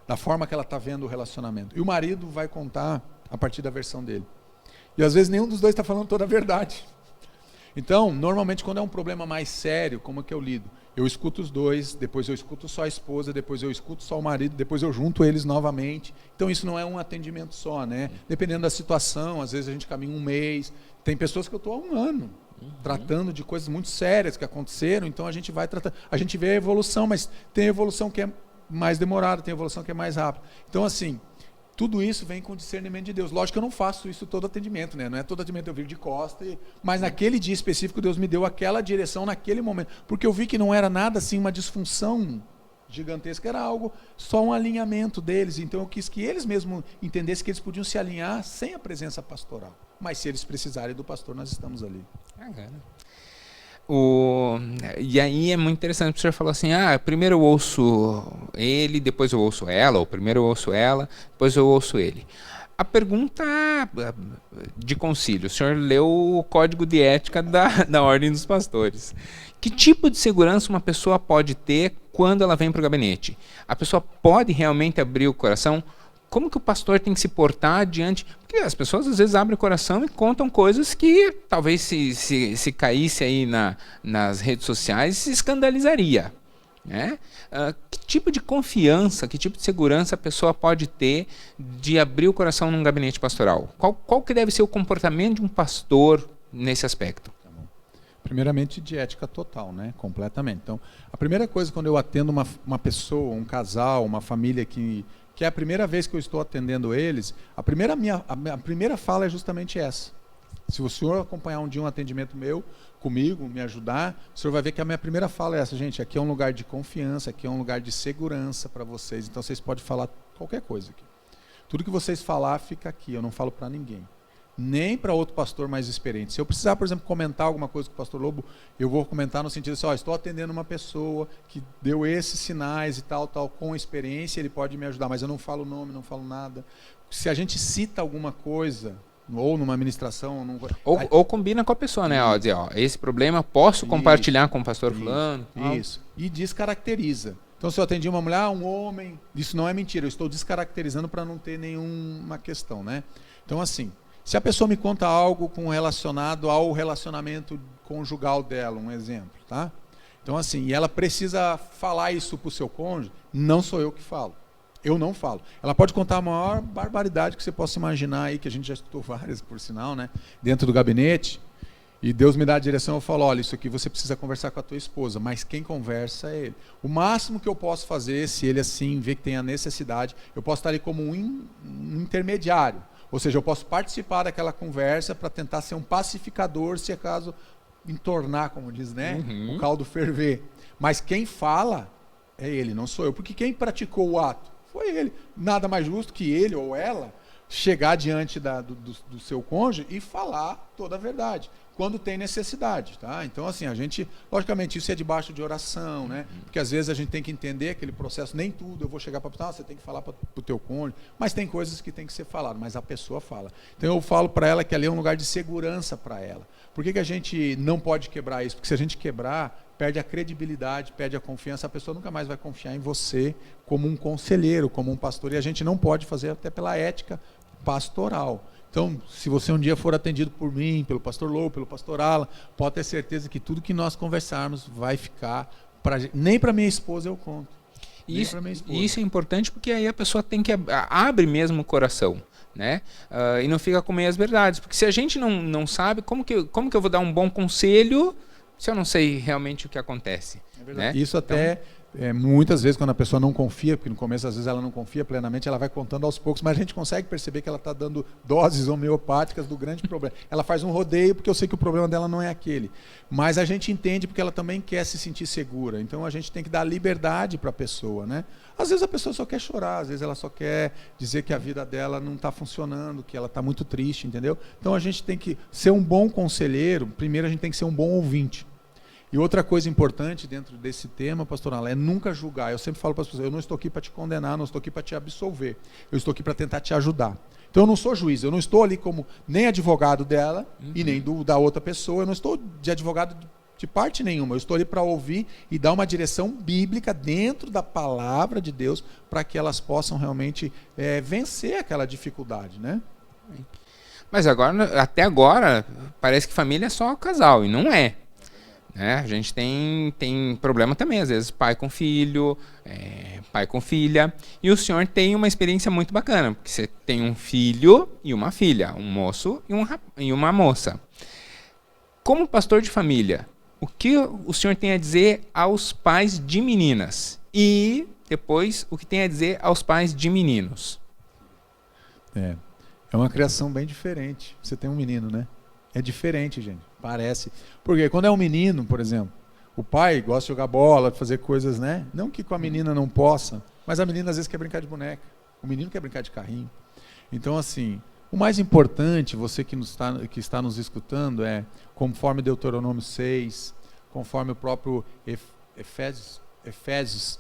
B: da forma que ela está vendo o relacionamento. E o marido vai contar a partir da versão dele. E às vezes nenhum dos dois está falando toda a verdade. Então, normalmente quando é um problema mais sério, como é que eu lido? Eu escuto os dois, depois eu escuto só a esposa, depois eu escuto só o marido, depois eu junto eles novamente. Então isso não é um atendimento só, né? Dependendo da situação, às vezes a gente caminha 1 mês, tem pessoas que eu estou há 1 ano. Tratando de coisas muito sérias que aconteceram, então a gente vai tratando, a gente vê a evolução, mas tem evolução que é mais demorada, tem evolução que é mais rápida. Então assim, tudo isso vem com o discernimento de Deus. Lógico que eu não faço isso todo atendimento, né? Não é todo atendimento eu viro de costa, mas naquele dia específico Deus me deu aquela direção naquele momento, porque eu vi que não era nada assim uma disfunção gigantesca, era algo, só um alinhamento deles. Então eu quis que eles mesmos entendessem que eles podiam se alinhar sem a presença pastoral. Mas se eles precisarem do pastor, nós estamos ali.
A: E aí é muito interessante, o senhor falou assim, primeiro eu ouço ele, depois eu ouço ela, ou primeiro eu ouço ela, depois eu ouço ele. A pergunta de concílio, o senhor leu o código de ética da Ordem dos Pastores. Que tipo de segurança uma pessoa pode ter quando ela vem para o gabinete? A pessoa pode realmente abrir o coração? Como que o pastor tem que se portar diante? Porque as pessoas às vezes abrem o coração e contam coisas que talvez se caísse aí nas redes sociais se escandalizaria. Né? Que tipo de confiança, que tipo de segurança a pessoa pode ter de abrir o coração num gabinete pastoral? Qual que deve ser o comportamento de um pastor nesse aspecto?
B: Primeiramente de ética total, né? Completamente. Então, a primeira coisa quando eu atendo uma pessoa, um casal, uma família que é a primeira vez que eu estou atendendo eles, a primeira fala é justamente essa. Se o senhor acompanhar um dia um atendimento meu, comigo, me ajudar, o senhor vai ver que a minha primeira fala é essa, gente, aqui é um lugar de confiança, aqui é um lugar de segurança para vocês, então vocês podem falar qualquer coisa aqui. Tudo que vocês falar fica aqui, eu não falo para ninguém. nem para outro pastor mais experiente. Se eu precisar, por exemplo, comentar alguma coisa com o pastor Lobo, eu vou comentar no sentido assim, estou atendendo uma pessoa que deu esses sinais e tal, com experiência, ele pode me ajudar, mas eu não falo o nome, não falo nada. Se a gente cita alguma coisa, ou numa ministração...
A: Ou combina com a pessoa, né? Dizer, esse problema posso compartilhar com o pastor fulano.
B: Isso. E descaracteriza. Então, se eu atendi uma mulher, um homem, isso não é mentira, eu estou descaracterizando para não ter nenhuma questão, né? Então, assim, se a pessoa me conta algo relacionado ao relacionamento conjugal dela, um exemplo, tá? Então, assim, e ela precisa falar isso para o seu cônjuge, não sou eu que falo. Eu não falo. Ela pode contar a maior barbaridade que você possa imaginar aí, que a gente já escutou várias, por sinal, né? Dentro do gabinete, e Deus me dá a direção, eu falo, olha, isso aqui você precisa conversar com a tua esposa, mas quem conversa é ele. O máximo que eu posso fazer, se ele assim vê que tem a necessidade, eu posso estar ali como um intermediário. Ou seja, eu posso participar daquela conversa para tentar ser um pacificador, se acaso entornar, como diz, né? O caldo ferver. Mas quem fala é ele, não sou eu. Porque quem praticou o ato foi ele. Nada mais justo que ele ou ela chegar diante do seu cônjuge e falar toda a verdade, quando tem necessidade, tá? Então, assim, a gente, logicamente, isso é debaixo de oração, né? Porque às vezes a gente tem que entender aquele processo, nem tudo, eu vou chegar para você tem que falar para o teu cônjuge, mas tem coisas que tem que ser falado, mas a pessoa fala. Então eu falo para ela que ali é um lugar de segurança para ela. Por que a gente não pode quebrar isso? Porque se a gente quebrar, perde a credibilidade, perde a confiança, a pessoa nunca mais vai confiar em você como um conselheiro, como um pastor, e a gente não pode fazer até pela ética pastoral. Então, se você um dia for atendido por mim, pelo pastor Lou, pelo pastor Alan, pode ter certeza que tudo que nós conversarmos vai ficar nem para minha esposa eu conto.
A: Isso é importante porque aí a pessoa tem que abre mesmo o coração, né? E não fica com meias verdades, porque se a gente não sabe, como que eu vou dar um bom conselho se eu não sei realmente o que acontece?
B: É verdade.
A: Né?
B: Isso até... muitas vezes quando a pessoa não confia, porque no começo às vezes ela não confia plenamente, ela vai contando aos poucos, mas a gente consegue perceber que ela está dando doses homeopáticas do grande problema. Ela faz um rodeio porque eu sei que o problema dela não é aquele, mas a gente entende porque ela também quer se sentir segura, então a gente tem que dar liberdade para a pessoa, né? Às vezes a pessoa só quer chorar, às vezes ela só quer dizer que a vida dela não está funcionando, que ela está muito triste, entendeu? Então a gente tem que ser um bom conselheiro, primeiro a gente tem que ser um bom ouvinte. E outra coisa importante dentro desse tema, pastor Alan, é nunca julgar. Eu sempre falo para as pessoas, eu não estou aqui para te condenar, não estou aqui para te absolver. Eu estou aqui para tentar te ajudar. Então eu não sou juiz, eu não estou ali como nem advogado dela e nem da outra pessoa, eu não estou de advogado de parte nenhuma. Eu estou ali para ouvir e dar uma direção bíblica dentro da palavra de Deus para que elas possam realmente vencer aquela dificuldade, né?
A: Mas até agora, parece que família é só casal, e não é. A gente tem problema também, às vezes pai com filho, pai com filha, e o senhor tem uma experiência muito bacana, porque você tem um filho e uma filha, um moço e uma moça. Como pastor de família, o que o senhor tem a dizer aos pais de meninas? E depois, o que tem a dizer aos pais de meninos?
B: É uma criação bem diferente. Você tem um menino, né? É diferente, gente. Parece. Porque quando é um menino, por exemplo, o pai gosta de jogar bola, de fazer coisas, né? Não que com a menina não possa, mas a menina às vezes quer brincar de boneca. O menino quer brincar de carrinho. Então, assim, o mais importante, você que está nos escutando, conforme Deuteronômio 6, conforme o próprio Efésios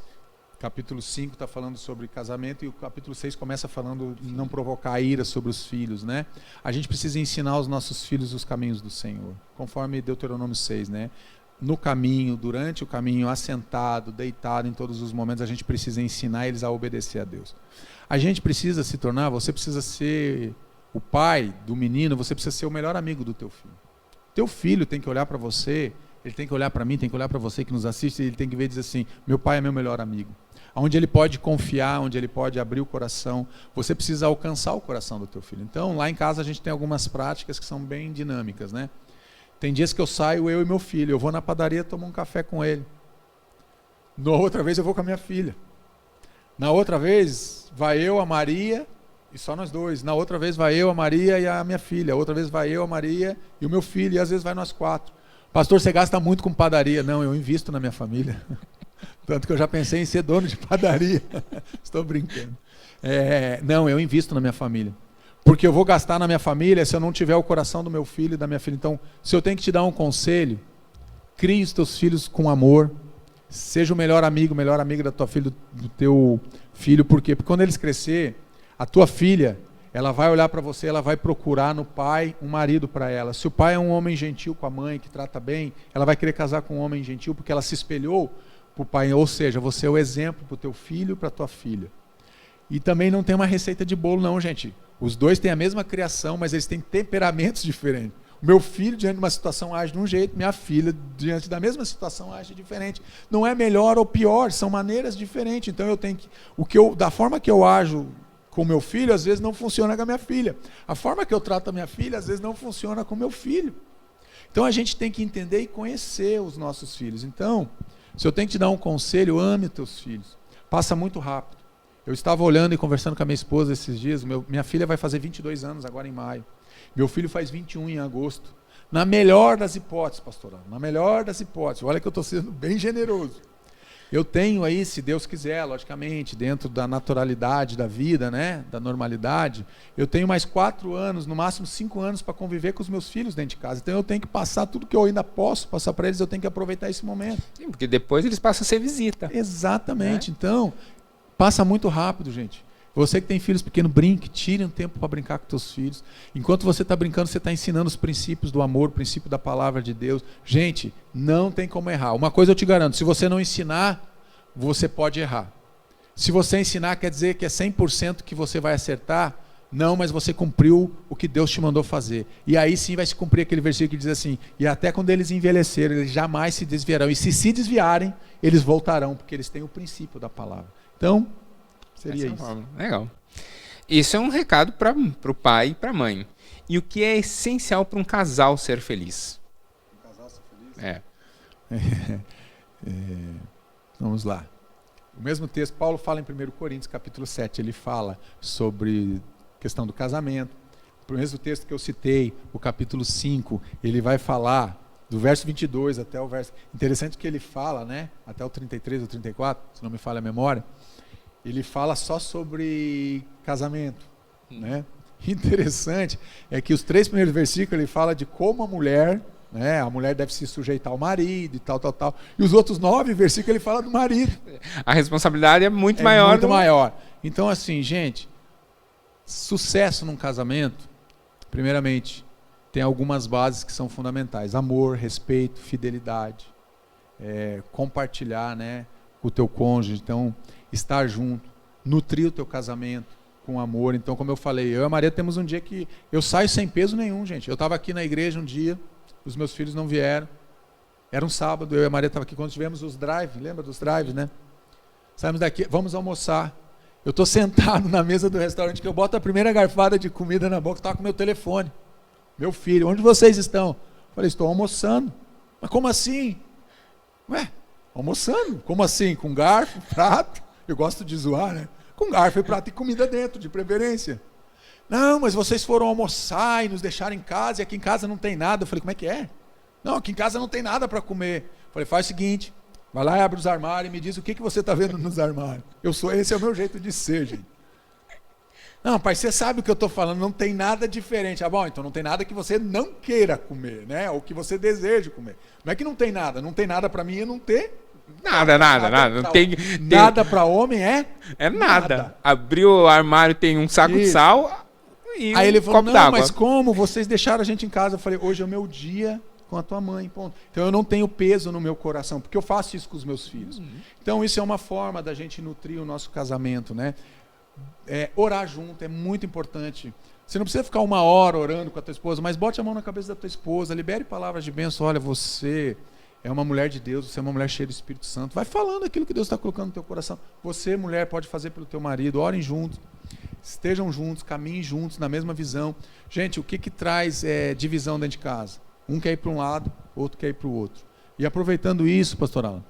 B: capítulo 5 está falando sobre casamento, e o capítulo 6 começa falando de não provocar ira sobre os filhos, né? A gente precisa ensinar os nossos filhos os caminhos do Senhor, conforme Deuteronômio 6, né? No caminho, durante o caminho, assentado, deitado, em todos os momentos, a gente precisa ensinar eles a obedecer a Deus. A gente precisa se tornar, você precisa ser o pai do menino, você precisa ser o melhor amigo do teu filho. Teu filho tem que olhar para você, ele tem que olhar para mim, tem que olhar para você que nos assiste, ele tem que ver e dizer assim, meu pai é meu melhor amigo. Onde ele pode confiar, onde ele pode abrir o coração, você precisa alcançar o coração do teu filho. Então, lá em casa a gente tem algumas práticas que são bem dinâmicas, né? Tem dias que eu saio, eu e meu filho, eu vou na padaria tomar um café com ele. Na outra vez eu vou com a minha filha. Na outra vez vai eu, a Maria e só nós dois. Na outra vez vai eu, a Maria e a minha filha. Outra vez vai eu, a Maria e o meu filho. E às vezes vai nós quatro. Pastor, você gasta muito com padaria. Não, eu invisto na minha família. Tanto que eu já pensei em ser dono de padaria. Estou brincando. Não, eu invisto na minha família. porque eu vou gastar na minha família se eu não tiver o coração do meu filho e da minha filha. Então, se eu tenho que te dar um conselho, crie os teus filhos com amor, seja o melhor amigo, melhor amiga da tua filha, do teu filho. Por quê? Porque quando eles crescer, a tua filha, ela vai olhar para você, ela vai procurar no pai um marido para ela. Se o pai é um homem gentil com a mãe, que trata bem, ela vai querer casar com um homem gentil porque ela se espelhou para o pai. Ou seja, você é o exemplo para o teu filho e para a tua filha. E também não tem uma receita de bolo não, gente. Os dois têm a mesma criação, mas eles têm temperamentos diferentes. O meu filho, diante de uma situação, age de um jeito, minha filha, diante da mesma situação, age diferente. Não é melhor ou pior, são maneiras diferentes. Então eu tenho que. Da forma que eu ajo com meu filho, às vezes não funciona com a minha filha. A forma que eu trato a minha filha, às vezes não funciona com o meu filho. Então a gente tem que entender e conhecer os nossos filhos. Então, se eu tenho que te dar um conselho, ame os teus filhos. Passa muito rápido. Eu estava olhando e conversando com a minha esposa esses dias. Minha filha vai fazer 22 anos agora em maio. Meu filho faz 21 em agosto. Na melhor das hipóteses, pastor, na melhor das hipóteses. Olha que eu estou sendo bem generoso. Eu tenho aí, se Deus quiser, logicamente, dentro da naturalidade da vida, né, da normalidade, eu tenho mais 4 anos, no máximo 5 anos para conviver com os meus filhos dentro de casa. Então eu tenho que passar tudo que eu ainda posso passar para eles, eu tenho que aproveitar esse momento.
A: Sim, porque depois eles passam a ser visita.
B: Exatamente. Então, passa muito rápido, gente. Você que tem filhos pequenos, brinque, tire um tempo para brincar com seus filhos. Enquanto você está brincando, você está ensinando os princípios do amor, o princípio da palavra de Deus. Gente, não tem como errar. Uma coisa eu te garanto, se você não ensinar, você pode errar. Se você ensinar, quer dizer que é 100% que você vai acertar? Não, mas você cumpriu o que Deus te mandou fazer. E aí sim vai se cumprir aquele versículo que diz assim, e até quando eles envelhecerem, eles jamais se desviarão. E se desviarem, eles voltarão, porque eles têm o princípio da palavra. Então, seria isso.
A: Legal. Isso é um recado para o pai e para a mãe. E o que é essencial para um casal ser feliz?
B: Um casal ser feliz?
A: É.
B: Vamos lá. O mesmo texto, Paulo fala em 1 Coríntios, capítulo 7, ele fala sobre a questão do casamento. O mesmo texto que eu citei, o capítulo 5, ele vai falar do verso 22 até o verso... Interessante que ele fala, né, até o 33 ou 34, se não me falha a memória, ele fala só sobre casamento, né? Interessante é que os 3 primeiros versículos ele fala de como a mulher deve se sujeitar ao marido e tal. E os outros 9 versículos ele fala do marido.
A: A responsabilidade é muito maior.
B: Muito maior. Então assim, gente, sucesso num casamento, primeiramente, tem algumas bases que são fundamentais. Amor, respeito, fidelidade, compartilhar, né, com o teu cônjuge. Então, estar junto, nutrir o teu casamento com amor. Então, como eu falei, eu e a Maria temos um dia que eu saio sem peso nenhum, gente. Eu estava aqui na igreja um dia, os meus filhos não vieram. Era um sábado, eu e a Maria estavam aqui quando tivemos os drive, lembra dos drive, né? Saímos daqui, vamos almoçar. Eu estou sentado na mesa do restaurante, que eu boto a primeira garfada de comida na boca, estava com meu telefone. Meu filho, onde vocês estão? Eu falei, estou almoçando. Mas como assim? Ué, almoçando? Como assim? Com garfo, prato? Eu gosto de zoar, né? Com garfo e prato e comida dentro, de preferência. Não, mas vocês foram almoçar e nos deixaram em casa, e aqui em casa não tem nada. Eu falei, como é que é? Não, aqui em casa não tem nada para comer. Eu falei, faz o seguinte, vai lá e abre os armários e me diz o que você está vendo nos armários. Esse é o meu jeito de ser, gente. Não, pai, você sabe o que eu estou falando, não tem nada diferente. Ah, bom, então não tem nada que você não queira comer, né? Ou que você deseje comer. Não é que não tem nada para mim é não ter
A: nada. Não tem
B: nada para homem
A: é nada. Abriu o armário, tem um saco de sal e
B: aí ele falou,
A: copo d'água.
B: Mas como? Vocês deixaram a gente em casa. Eu falei, hoje é o meu dia com a tua mãe, ponto. Então eu não tenho peso no meu coração, porque eu faço isso com os meus filhos. Então isso é uma forma da gente nutrir o nosso casamento, né? Orar junto é muito importante. Você não precisa ficar 1 hora orando com a tua esposa, mas bote a mão na cabeça da tua esposa, libere palavras de bênção. Olha, você é uma mulher de Deus, você é uma mulher cheia do Espírito Santo. Vai falando aquilo que Deus está colocando no teu coração. Você, mulher, pode fazer pelo teu marido. Orem juntos, estejam juntos, caminhem juntos na mesma visão. Gente, o que traz divisão dentro de casa? Um quer ir para um lado, outro quer ir para o outro. E aproveitando isso, pastor Alan,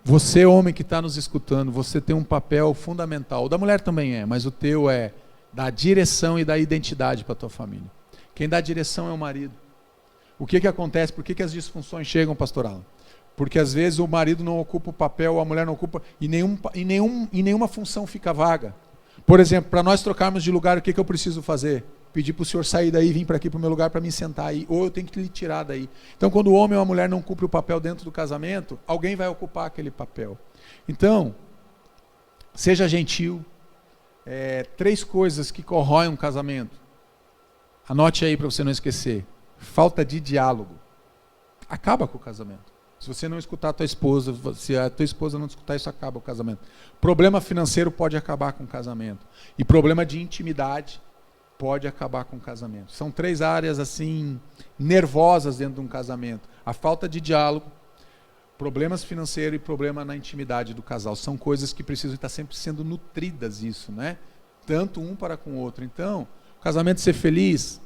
B: você, homem que está nos escutando, você tem um papel fundamental. O da mulher também mas o teu é dar direção e dar identidade para a tua família. Quem dá direção é o marido. O que acontece? Por que as disfunções chegam, pastor Alan? Porque às vezes o marido não ocupa o papel, a mulher não ocupa, e nenhuma função fica vaga. Por exemplo, para nós trocarmos de lugar, o que eu preciso fazer? pedir para o senhor sair daí e vir para aqui para o meu lugar para me sentar aí, ou eu tenho que lhe tirar daí. Então, quando o homem ou a mulher não cumpre o papel dentro do casamento, alguém vai ocupar aquele papel. Então, seja gentil. 3 coisas que corroem um casamento. Anote aí para você não esquecer. Falta de diálogo. Acaba com o casamento. Se você não escutar a tua esposa, se a tua esposa não escutar, isso acaba o casamento. Problema financeiro pode acabar com o casamento. E problema de intimidade pode acabar com o casamento. São 3 áreas assim nervosas dentro de um casamento. A falta de diálogo, problemas financeiros e problema na intimidade do casal. São coisas que precisam estar sempre sendo nutridas, isso, né? Tanto um para com o outro. Então, o casamento ser feliz,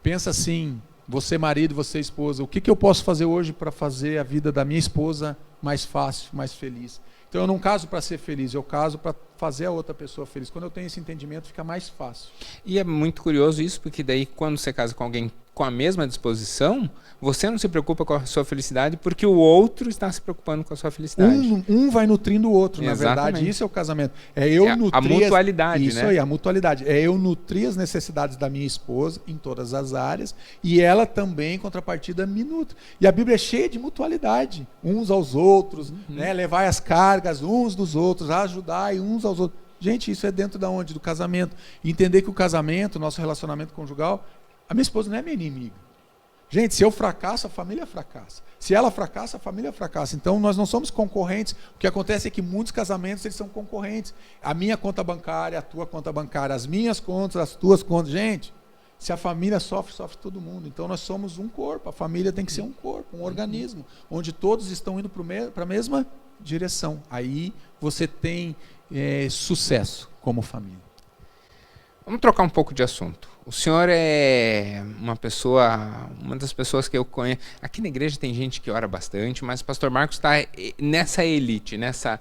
B: pensa assim, você marido, você esposa, o que eu posso fazer hoje para fazer a vida da minha esposa mais fácil, mais feliz? Então eu não caso para ser feliz, eu caso para fazer a outra pessoa feliz. Quando eu tenho esse entendimento, fica mais fácil.
A: E é muito curioso isso, porque daí quando você casa com alguém com a mesma disposição, você não se preocupa com a sua felicidade, porque o outro está se preocupando com a sua felicidade.
B: Um vai nutrindo o outro, na
A: Exatamente.
B: verdade, isso é o casamento. É nutrir
A: a mutualidade,
B: isso,
A: né?
B: Isso aí, a mutualidade. É eu nutrir as necessidades da minha esposa em todas as áreas, e ela também, em contrapartida, me nutre. E a Bíblia é cheia de mutualidade, uns aos outros, né? Levai as cargas uns dos outros, ajudai uns aos outros. Gente, isso é dentro da onde? Do casamento. Entender que o casamento, o nosso relacionamento conjugal, a minha esposa não é minha inimiga. Gente, se eu fracasso, a família fracassa. Se ela fracassa, a família fracassa. Então, nós não somos concorrentes. O que acontece é que muitos casamentos eles são concorrentes. A minha conta bancária, a tua conta bancária, as minhas contas, as tuas contas. Gente, se a família sofre, sofre todo mundo. Então, nós somos um corpo. A família tem que ser um corpo, um organismo, onde todos estão indo para a mesma direção. Aí você tem sucesso como família.
A: Vamos trocar um pouco de assunto. O senhor é uma das pessoas que eu conheço. Aqui na igreja tem gente que ora bastante, mas o pastor Marcos está nessa elite, nessa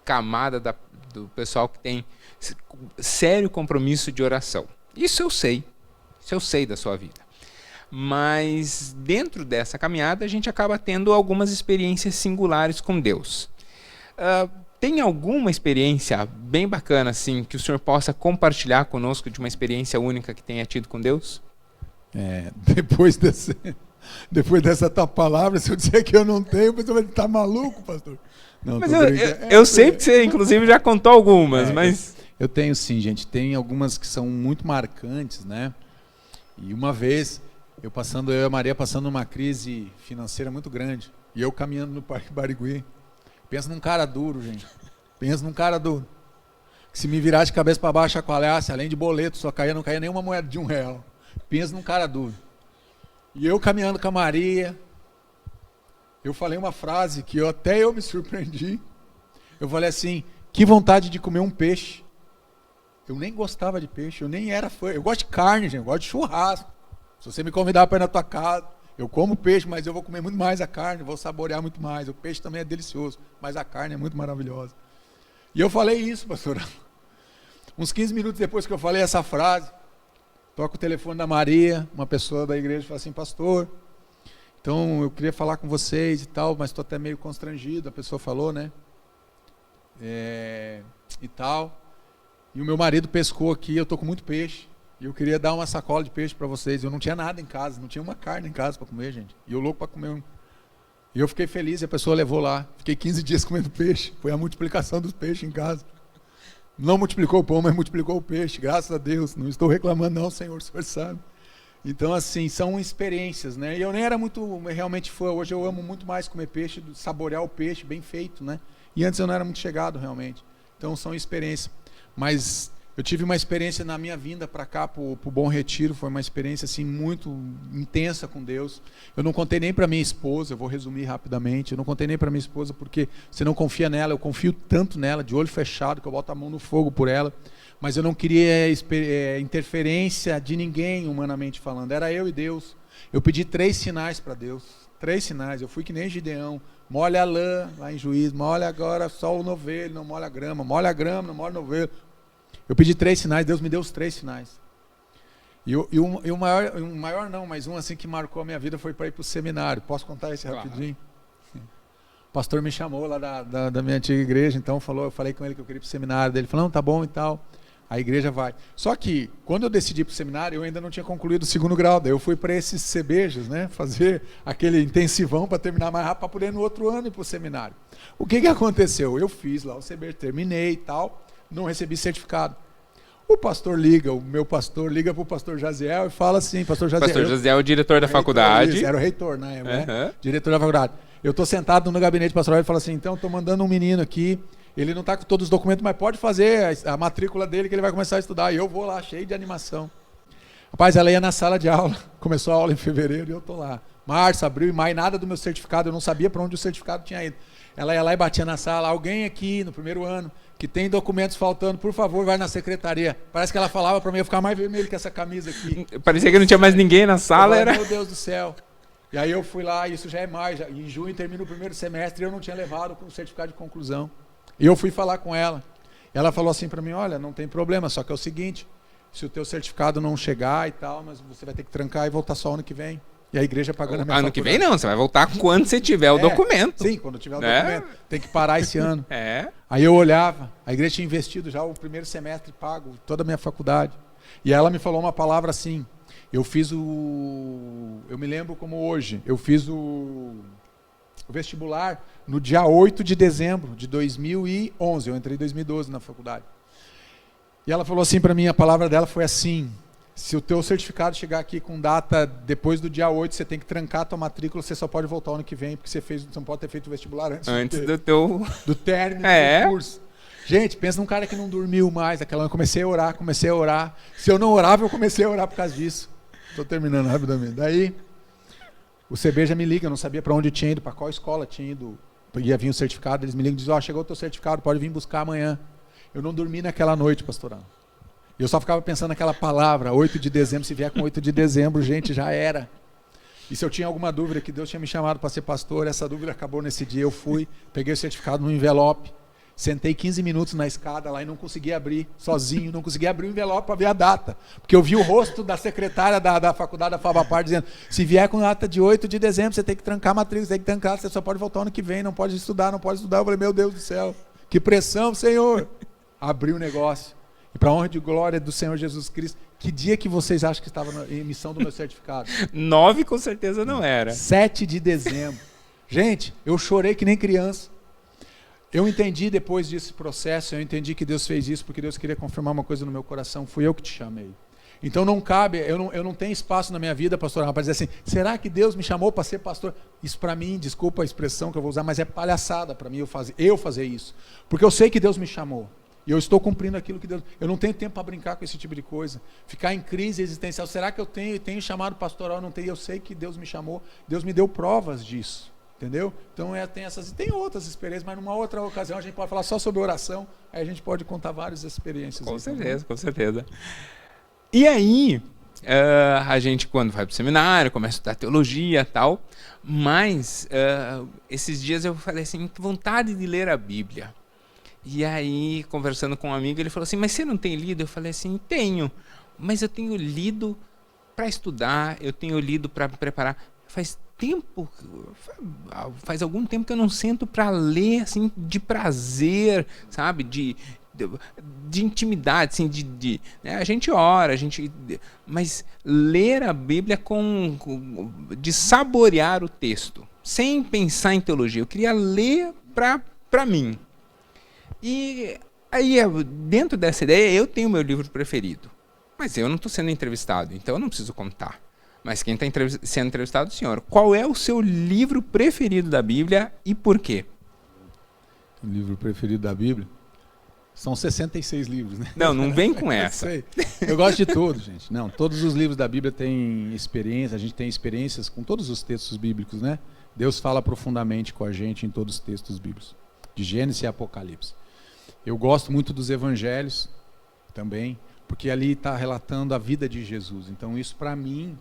A: camada do pessoal que tem sério compromisso de oração. Isso eu sei da sua vida. Mas dentro dessa caminhada a gente acaba tendo algumas experiências singulares com Deus. Tem alguma experiência bem bacana assim que o senhor possa compartilhar conosco de uma experiência única que tenha tido com Deus?
B: Depois dessa tua palavra, se eu disser que eu não tenho, você vai estar maluco, pastor? Não,
A: mas eu sei que você inclusive já contou algumas, mas
B: eu tenho sim, gente. Tem algumas que são muito marcantes, né? E uma vez eu e a Maria passando uma crise financeira muito grande e eu caminhando no Parque Barigui. Pensa num cara duro, gente. Pensa num cara duro. Que se me virar de cabeça para baixo, chacoalhasse, além de boleto, não caía nenhuma moeda de R$1. Pensa num cara duro. E eu caminhando com a Maria, eu falei uma frase que até eu me surpreendi. Eu falei assim, que vontade de comer um peixe. Eu nem gostava de peixe, eu nem era fã. Eu gosto de carne, gente, eu gosto de churrasco. Se você me convidar para ir na tua casa, eu como peixe, mas eu vou comer muito mais a carne, vou saborear muito mais. O peixe também é delicioso, mas a carne é muito maravilhosa. E eu falei isso, pastor. Uns 15 minutos depois que eu falei essa frase, toca o telefone da Maria, uma pessoa da igreja, fala assim, pastor, então eu queria falar com vocês e tal, mas estou até meio constrangido, a pessoa falou, né? E tal. E o meu marido pescou aqui, eu estou com muito peixe. E eu queria dar uma sacola de peixe para vocês. Eu não tinha nada em casa, não tinha uma carne em casa para comer, gente. E eu louco para comer um. E eu fiquei feliz e a pessoa levou lá. Fiquei 15 dias comendo peixe. Foi a multiplicação dos peixes em casa. Não multiplicou o pão, mas multiplicou o peixe. Graças a Deus. Não estou reclamando não, Senhor, o Senhor sabe. Então, assim, são experiências, né? E eu nem era muito, realmente fã. Hoje eu amo muito mais comer peixe, saborear o peixe bem feito, né? E antes eu não era muito chegado, realmente. Então, são experiências. Mas eu tive uma experiência na minha vinda para cá, para o Bom Retiro, foi uma experiência assim, muito intensa com Deus. Eu não contei nem para minha esposa, eu vou resumir rapidamente, eu não contei nem para minha esposa porque você não confia nela, eu confio tanto nela, de olho fechado, que eu boto a mão no fogo por ela, mas eu não queria interferência de ninguém, humanamente falando, era eu e Deus. Eu pedi 3 sinais para Deus, 3 sinais, eu fui que nem Gideão, molha a lã lá em Juízo, molha agora só o novelho, não molha a grama, não molha o novelho. Eu pedi 3 sinais, Deus me deu os 3 sinais. E o maior não, mas um assim que marcou a minha vida foi para ir para o seminário. Posso contar esse rapidinho? O pastor me chamou lá da minha antiga igreja, então eu falei com ele que eu queria ir para o seminário dele. Ele falou, não, tá bom e tal. a igreja vai. Só que, quando eu decidi para o seminário, eu ainda não tinha concluído o 2º grau. Daí eu fui para esses CBJs, né? Fazer aquele intensivão para terminar mais rápido, para poder no outro ano ir para o seminário. O que aconteceu? Eu fiz lá o CBJ, terminei e tal, não recebi certificado. O pastor liga, o meu pastor liga para o pastor Jaziel e fala assim, pastor Jaziel...
A: Pastor Jaziel é o diretor da faculdade.
B: Isso, era o reitor, né? Diretor da faculdade. Eu estou sentado no gabinete pastoral e falo assim, então estou mandando um menino aqui, ele não está com todos os documentos, mas pode fazer a matrícula dele que ele vai começar a estudar. E eu vou lá, cheio de animação. Rapaz, ela ia na sala de aula, começou a aula em fevereiro e eu estou lá. Março, abril e maio, nada do meu certificado, eu não sabia para onde o certificado tinha ido. Ela ia lá e batia na sala, alguém aqui no primeiro ano que tem documentos faltando, por favor, vai na secretaria. Parece que ela falava para mim, eu ficar mais vermelho que essa camisa aqui.
A: Parecia que não tinha mais ninguém na sala.
B: Meu Deus do céu. E aí eu fui lá, isso já é maio, em junho termina o primeiro semestre e eu não tinha levado o certificado de conclusão. E eu fui falar com ela. Ela falou assim para mim, olha, não tem problema, só que é o seguinte, se o teu certificado não chegar e tal, mas você vai ter que trancar e voltar só ano que vem. E a igreja pagando a minha
A: Ano
B: faculdade.
A: que vem não, você vai voltar quando você tiver o documento.
B: Sim, quando tiver o documento. Tem que parar esse ano.
A: É.
B: Aí eu olhava, a igreja tinha investido já o primeiro semestre pago, toda a minha faculdade. E ela me falou uma palavra assim, eu me lembro como hoje, eu fiz o vestibular no dia 8 de dezembro de 2011, eu entrei em 2012 na faculdade. E ela falou assim para mim, a palavra dela foi assim, se o teu certificado chegar aqui com data depois do dia 8, você tem que trancar a tua matrícula, você só pode voltar ano que vem, porque você não pode ter feito o vestibular antes do término do curso. Gente, pensa num cara que não dormiu mais, aquela hora comecei a orar. Se eu não orava, eu comecei a orar por causa disso. Estou terminando rapidamente. Daí, o CB já me liga, eu não sabia para onde tinha ido, para qual escola tinha ido. Ia vir o certificado, eles me ligam e dizem, chegou o teu certificado, pode vir buscar amanhã. Eu não dormi naquela noite, pastorão. Eu só ficava pensando naquela palavra, 8 de dezembro, se vier com 8 de dezembro, gente, já era. E se eu tinha alguma dúvida que Deus tinha me chamado para ser pastor, essa dúvida acabou nesse dia. Eu fui, peguei o certificado no envelope, sentei 15 minutos na escada lá e não consegui abrir, sozinho, não consegui abrir o envelope para ver a data. Porque eu vi o rosto da secretária da faculdade da Fabapar dizendo, se vier com data de 8 de dezembro, você tem que trancar a matrícula, você tem que trancar, você só pode voltar ano que vem, não pode estudar. Eu falei, meu Deus do céu, que pressão, Senhor. Abri o negócio. E para a honra e glória do Senhor Jesus Cristo, que dia que vocês acham que estava na emissão do meu certificado?
A: 9 com certeza não era.
B: 7 de dezembro. Gente, eu chorei que nem criança. Eu entendi depois desse processo, eu entendi que Deus fez isso porque Deus queria confirmar uma coisa no meu coração. Fui eu que te chamei. Então não cabe, eu não tenho espaço na minha vida, pastor, para dizer assim, será que Deus me chamou para ser pastor? Isso para mim, desculpa a expressão que eu vou usar, mas é palhaçada para mim eu fazer isso. Porque eu sei que Deus me chamou. E eu estou cumprindo aquilo que Deus... Eu não tenho tempo para brincar com esse tipo de coisa. Ficar em crise existencial. Será que eu tenho chamado pastoral? Não tenho. Eu sei que Deus me chamou. Deus me deu provas disso. Entendeu? Então tem outras experiências, mas numa outra ocasião a gente pode falar só sobre oração. Aí a gente pode contar várias experiências.
A: Com certeza, com certeza. E aí, a gente quando vai para o seminário, começa a estudar teologia e tal, mas esses dias eu falei assim, que vontade de ler a Bíblia. E aí, conversando com um amigo, ele falou assim, mas você não tem lido? Eu falei assim, tenho, mas eu tenho lido para estudar, eu tenho lido para me preparar. Faz algum tempo que eu não sento para ler, assim, de prazer, sabe, de intimidade, assim, né? A gente ora, mas ler a Bíblia de saborear o texto, sem pensar em teologia. Eu queria ler para mim. E aí, dentro dessa ideia, eu tenho meu livro preferido. Mas eu não estou sendo entrevistado, então eu não preciso contar. Mas quem está sendo entrevistado é o senhor. Qual é o seu livro preferido da Bíblia e por quê?
B: O livro preferido da Bíblia? São 66 livros, né?
A: Não vem com essa.
B: Eu gosto de todos, gente. Não, todos os livros da Bíblia têm experiência, a gente tem experiências com todos os textos bíblicos, né? Deus fala profundamente com a gente em todos os textos bíblicos, de Gênesis e Apocalipse. Eu gosto muito dos evangelhos também, porque ali está relatando a vida de Jesus. Então isso para mim,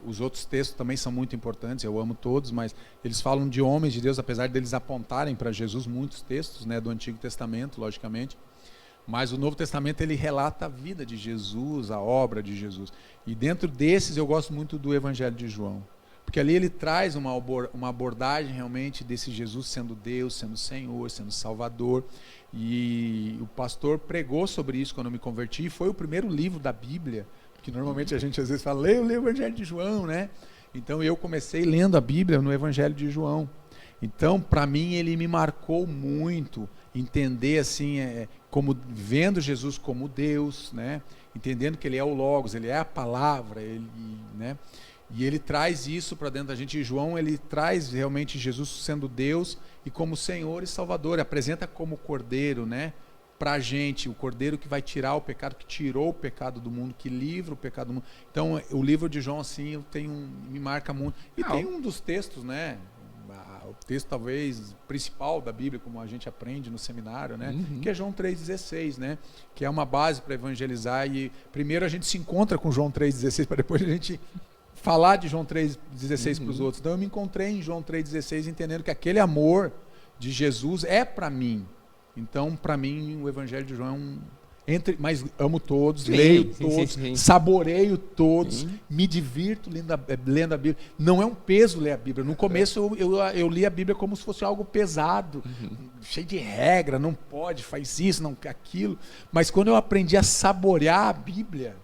B: os outros textos também são muito importantes, eu amo todos, mas eles falam de homens de Deus, apesar deles apontarem para Jesus muitos textos, né, do Antigo Testamento, logicamente. Mas o Novo Testamento ele relata a vida de Jesus, a obra de Jesus. E dentro desses eu gosto muito do Evangelho de João. Porque ali ele traz uma abordagem realmente desse Jesus sendo Deus, sendo Senhor, sendo Salvador. E o pastor pregou sobre isso quando eu me converti. Foi o primeiro livro da Bíblia, que normalmente a gente às vezes fala, leia o Evangelho de João, né? Então eu comecei lendo a Bíblia no Evangelho de João. Então, para mim, ele me marcou muito, entender assim, como vendo Jesus como Deus, né? Entendendo que ele é o Logos, ele é a palavra, né? E ele traz isso para dentro da gente. E João, ele traz realmente Jesus sendo Deus e como Senhor e Salvador, apresenta como Cordeiro, né? Para a gente, o Cordeiro que vai tirar o pecado, que tirou o pecado do mundo, que livra o pecado do mundo. Então, o livro de João, assim, me marca muito. E tem um dos textos, né? O texto talvez principal da Bíblia, como a gente aprende no seminário, né? Que é João 3,16, né? Que é uma base para evangelizar. E primeiro a gente se encontra com João 3,16 para depois a gente falar de João 3,16 para os outros. Então eu me encontrei em João 3,16 entendendo que aquele amor de Jesus é para mim. Então, para mim, o Evangelho de João é mas amo todos, leio todos, saboreio todos, me divirto lendo a Bíblia. Não é um peso ler a Bíblia. No começo eu li a Bíblia como se fosse algo pesado, cheio de regra, não pode, faz isso, não aquilo. Mas quando eu aprendi a saborear a Bíblia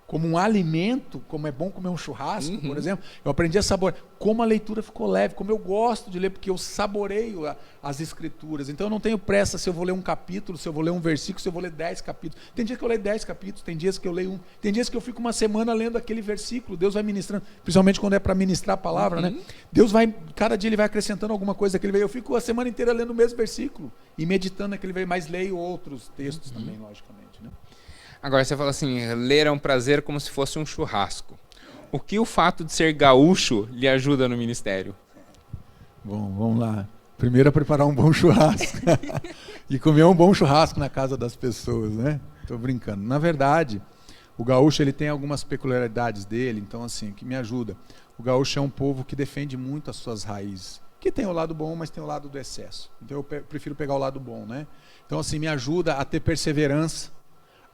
B: como um alimento, como é bom comer um churrasco, por exemplo, eu aprendi a saborear, como a leitura ficou leve, como eu gosto de ler, porque eu saboreio as escrituras. Então eu não tenho pressa se eu vou ler um capítulo, se eu vou ler um versículo, se eu vou ler 10 capítulos. Tem dias que eu leio 10 capítulos, tem dias que eu leio tem dias que eu fico uma semana lendo aquele versículo, Deus vai ministrando, principalmente quando é para ministrar a palavra, né? Deus vai, cada dia ele vai acrescentando alguma coisa daquele veio. Eu fico a semana inteira lendo o mesmo versículo e meditando naquele veio, mas leio outros textos também, logicamente, né?
A: Agora você fala assim, ler é um prazer como se fosse um churrasco. O que o fato de ser gaúcho lhe ajuda no ministério?
B: Bom, vamos lá. Primeiro é preparar um bom churrasco. E comer um bom churrasco na casa das pessoas, né? Estou brincando. Na verdade, o gaúcho ele tem algumas peculiaridades dele, então assim, que me ajuda. O gaúcho é um povo que defende muito as suas raízes. Que tem o lado bom, mas tem o lado do excesso. Então eu prefiro pegar o lado bom, né? Então assim, me ajuda a ter perseverança,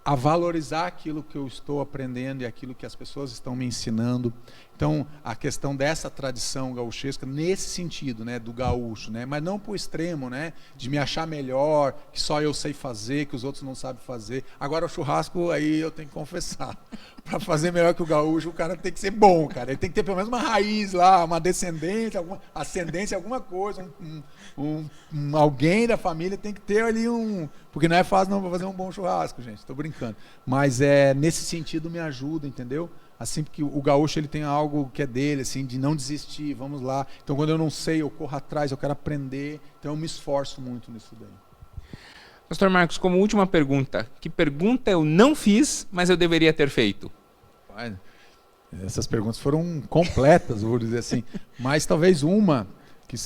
B: a valorizar aquilo que eu estou aprendendo e aquilo que as pessoas estão me ensinando. Então, a questão dessa tradição gauchesca, nesse sentido, né, do gaúcho, né, mas não para o extremo, né, de me achar melhor, que só eu sei fazer, que os outros não sabem fazer. Agora, o churrasco, aí eu tenho que confessar, para fazer melhor que o gaúcho, o cara tem que ser bom, cara. Ele tem que ter pelo menos uma raiz lá, uma descendência, alguma ascendência, alguma coisa, alguém da família tem que ter ali porque não é fácil não fazer um bom churrasco, gente, estou brincando. Mas nesse sentido me ajuda, entendeu? Assim, porque o gaúcho ele tem algo que é dele, assim, de não desistir, vamos lá. Então, quando eu não sei, eu corro atrás, eu quero aprender. Então, eu me esforço muito nisso daí.
A: Pastor Marcos, como última pergunta, que pergunta eu não fiz, mas eu deveria ter feito?
B: Essas perguntas foram completas, vou dizer assim. Mas talvez uma que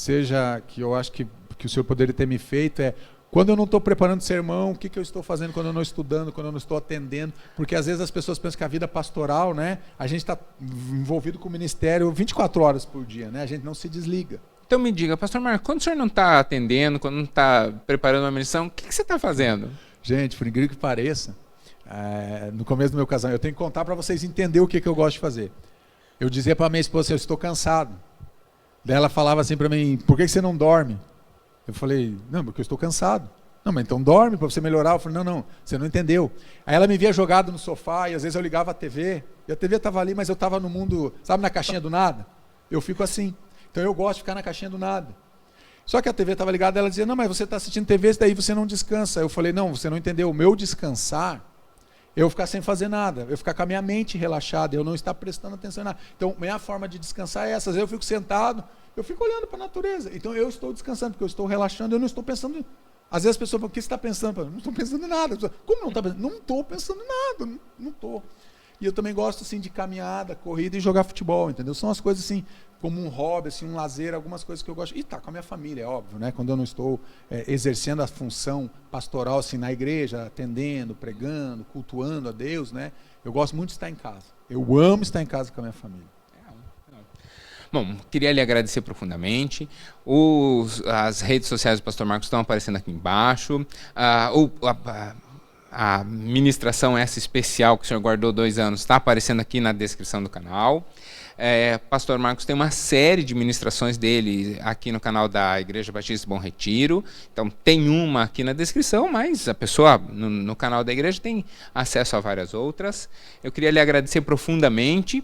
B: eu acho que o senhor poderia ter me feito quando eu não estou preparando sermão, o que eu estou fazendo quando eu não estou estudando, quando eu não estou atendendo? Porque às vezes as pessoas pensam que a vida pastoral, né, a gente está envolvido com o ministério 24 horas por dia, né, a gente não se desliga.
A: Então me diga, pastor Marcos, quando o senhor não está atendendo, quando não está preparando uma missão, o que você está fazendo?
B: Gente, por incrível que pareça, no começo do meu casamento, eu tenho que contar para vocês entenderem o que eu gosto de fazer. Eu dizia para minha esposa, eu estou cansado. Daí ela falava assim para mim, por que você não dorme? Eu falei, não, porque eu estou cansado. Não, mas então dorme para você melhorar. Eu falei, não, você não entendeu. Aí ela me via jogado no sofá e às vezes eu ligava a TV. E a TV estava ali, mas eu estava no mundo, sabe, na caixinha do nada? Eu fico assim. Então eu gosto de ficar na caixinha do nada. Só que a TV estava ligada, ela dizia, não, mas você está assistindo TV, daí você não descansa. Eu falei, não, você não entendeu. O meu descansar, eu ficar sem fazer nada. Eu ficar com a minha mente relaxada, eu não estar prestando atenção em nada. Então, minha forma de descansar é essa. Às vezes eu fico sentado, eu fico olhando para a natureza. Então eu estou descansando, porque eu estou relaxando, eu não estou pensando. Às vezes as pessoas falam, o que você está pensando? Eu não estou pensando em nada. Como não está pensando? Não estou pensando em nada, não estou. E eu também gosto assim, de caminhada, corrida e jogar futebol, entendeu? São as coisas assim, como um hobby, assim, um lazer, algumas coisas que eu gosto. E tá com a minha família, é óbvio, né? Quando eu não estou exercendo a função pastoral assim, na igreja, atendendo, pregando, cultuando a Deus, né? Eu gosto muito de estar em casa. Eu amo estar em casa com a minha família.
A: Bom, queria lhe agradecer profundamente. As redes sociais do Pastor Marcos estão aparecendo aqui embaixo. A ministração essa especial que o senhor guardou 2 anos está aparecendo aqui na descrição do canal. Pastor Marcos tem uma série de ministrações dele aqui no canal da Igreja Batista Bom Retiro. Então tem uma aqui na descrição, mas a pessoa no canal da igreja tem acesso a várias outras. Eu queria lhe agradecer profundamente.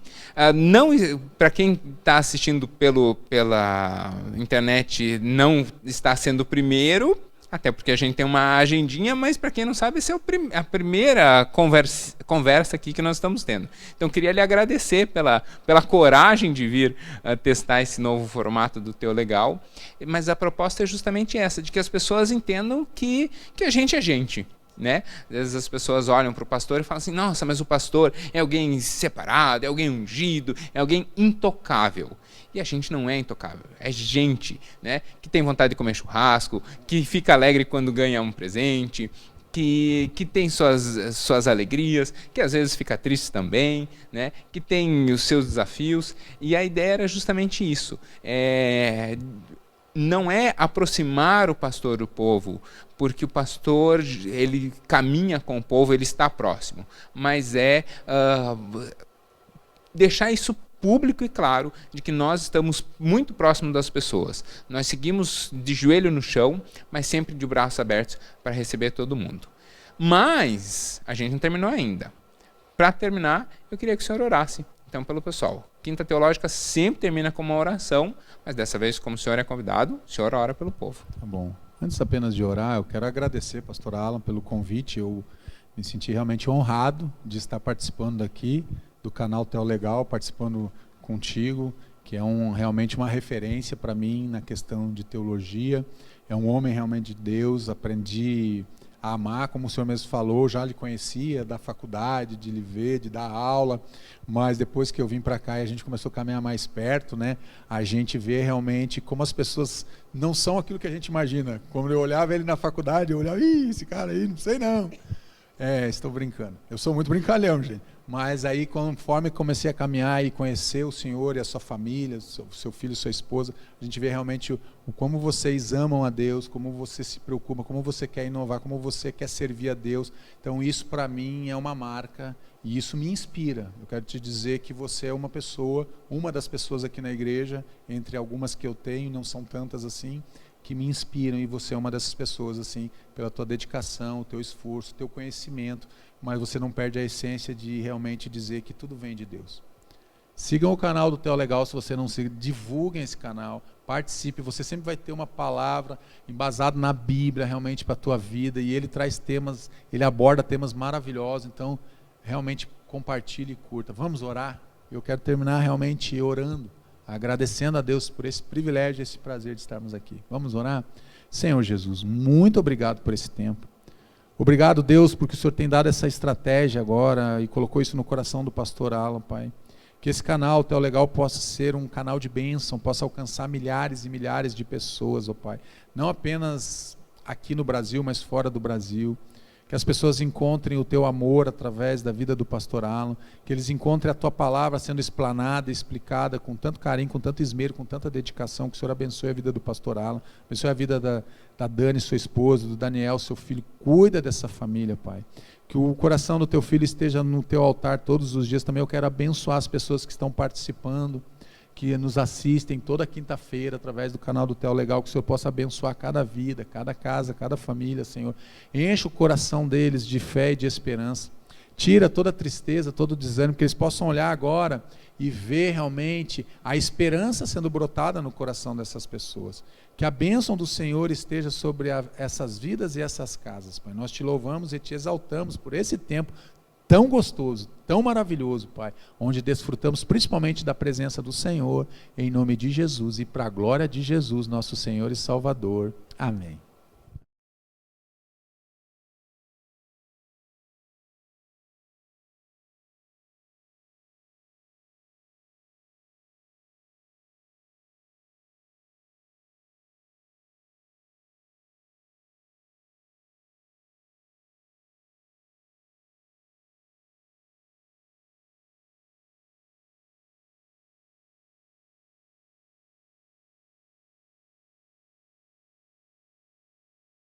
A: Não, para quem está assistindo pela internet, não está sendo o primeiro, até porque a gente tem uma agendinha, mas para quem não sabe, essa é a primeira conversa aqui que nós estamos tendo. Então, queria lhe agradecer pela coragem de vir testar esse novo formato do Teu Legal, mas a proposta é justamente essa, de que as pessoas entendam que a gente é gente. Né? Às vezes as pessoas olham para o pastor e falam assim, nossa, mas o pastor é alguém separado, é alguém ungido, é alguém intocável. E a gente não é intocável, é gente, né? Que tem vontade de comer churrasco, que fica alegre quando ganha um presente, que tem suas alegrias, que às vezes fica triste também, né? Que tem os seus desafios. E a ideia era justamente isso. Não é aproximar o pastor do povo, porque o pastor ele caminha com o povo, ele está próximo, mas deixar isso público e claro de que nós estamos muito próximos das pessoas. Nós seguimos de joelho no chão, mas sempre de braços abertos para receber todo mundo. Mas a gente não terminou ainda. Para terminar, eu queria que o senhor orasse. Então, pelo pessoal. Quinta Teológica sempre termina com uma oração, mas dessa vez, como o senhor é convidado, o senhor ora pelo povo.
B: Tá bom. Antes apenas de orar, eu quero agradecer, pastor Alan, pelo convite. Eu me senti realmente honrado de estar participando aqui do canal Teo Legal, participando contigo, que é realmente uma referência para mim na questão de teologia. É um homem realmente de Deus, aprendi a amar, como o senhor mesmo falou, já lhe conhecia da faculdade, de lhe ver, de dar aula, mas depois que eu vim para cá e a gente começou a caminhar mais perto, né, a gente vê realmente como as pessoas não são aquilo que a gente imagina. Quando eu olhava ele na faculdade, eu olhava, esse cara aí, não sei não. Estou brincando. Eu sou muito brincalhão, gente. Mas aí, conforme comecei a caminhar e conhecer o senhor e a sua família, seu filho e sua esposa, a gente vê realmente como vocês amam a Deus, como você se preocupa, como você quer inovar, como você quer servir a Deus. Então, isso para mim é uma marca e isso me inspira. Eu quero te dizer que você é uma pessoa, uma das pessoas aqui na igreja, entre algumas que eu tenho, não são tantas assim, que me inspiram, e você é uma dessas pessoas, assim, pela tua dedicação, o teu esforço, o teu conhecimento, mas você não perde a essência de realmente dizer que tudo vem de Deus. Sigam o canal do Teo Legal, se você não siga, divulguem esse canal, participe, você sempre vai ter uma palavra embasada na Bíblia, realmente para a tua vida, e ele traz temas, ele aborda temas maravilhosos, então realmente compartilhe e curta. Vamos orar? Eu quero terminar realmente orando, agradecendo a Deus por esse privilégio, esse prazer de estarmos aqui. Vamos orar? Senhor Jesus, muito obrigado por esse tempo. Obrigado, Deus, porque o Senhor tem dado essa estratégia agora e colocou isso no coração do pastor Alan, Pai. Que esse canal, o Teo Legal, possa ser um canal de bênção, possa alcançar milhares e milhares de pessoas, ó Pai. Não apenas aqui no Brasil, mas fora do Brasil. Que as pessoas encontrem o Teu amor através da vida do pastor Alan, que eles encontrem a Tua palavra sendo explanada, explicada com tanto carinho, com tanto esmero, com tanta dedicação, que o Senhor abençoe a vida do pastor Alan, abençoe a vida da Dani, sua esposa, do Daniel, seu filho, cuida dessa família, Pai. Que o coração do Teu filho esteja no Teu altar todos os dias. Também eu quero abençoar as pessoas que estão participando, que nos assistem toda quinta-feira através do canal do Teo Legal, que o Senhor possa abençoar cada vida, cada casa, cada família, Senhor. Enche o coração deles de fé e de esperança. Tira toda a tristeza, todo o desânimo, que eles possam olhar agora e ver realmente a esperança sendo brotada no coração dessas pessoas. Que a bênção do Senhor esteja sobre essas vidas e essas casas, Pai. Nós te louvamos e te exaltamos por esse tempo tão gostoso, tão maravilhoso, Pai, onde desfrutamos principalmente da presença do Senhor, em nome de Jesus e para a glória de Jesus, nosso Senhor e Salvador. Amém.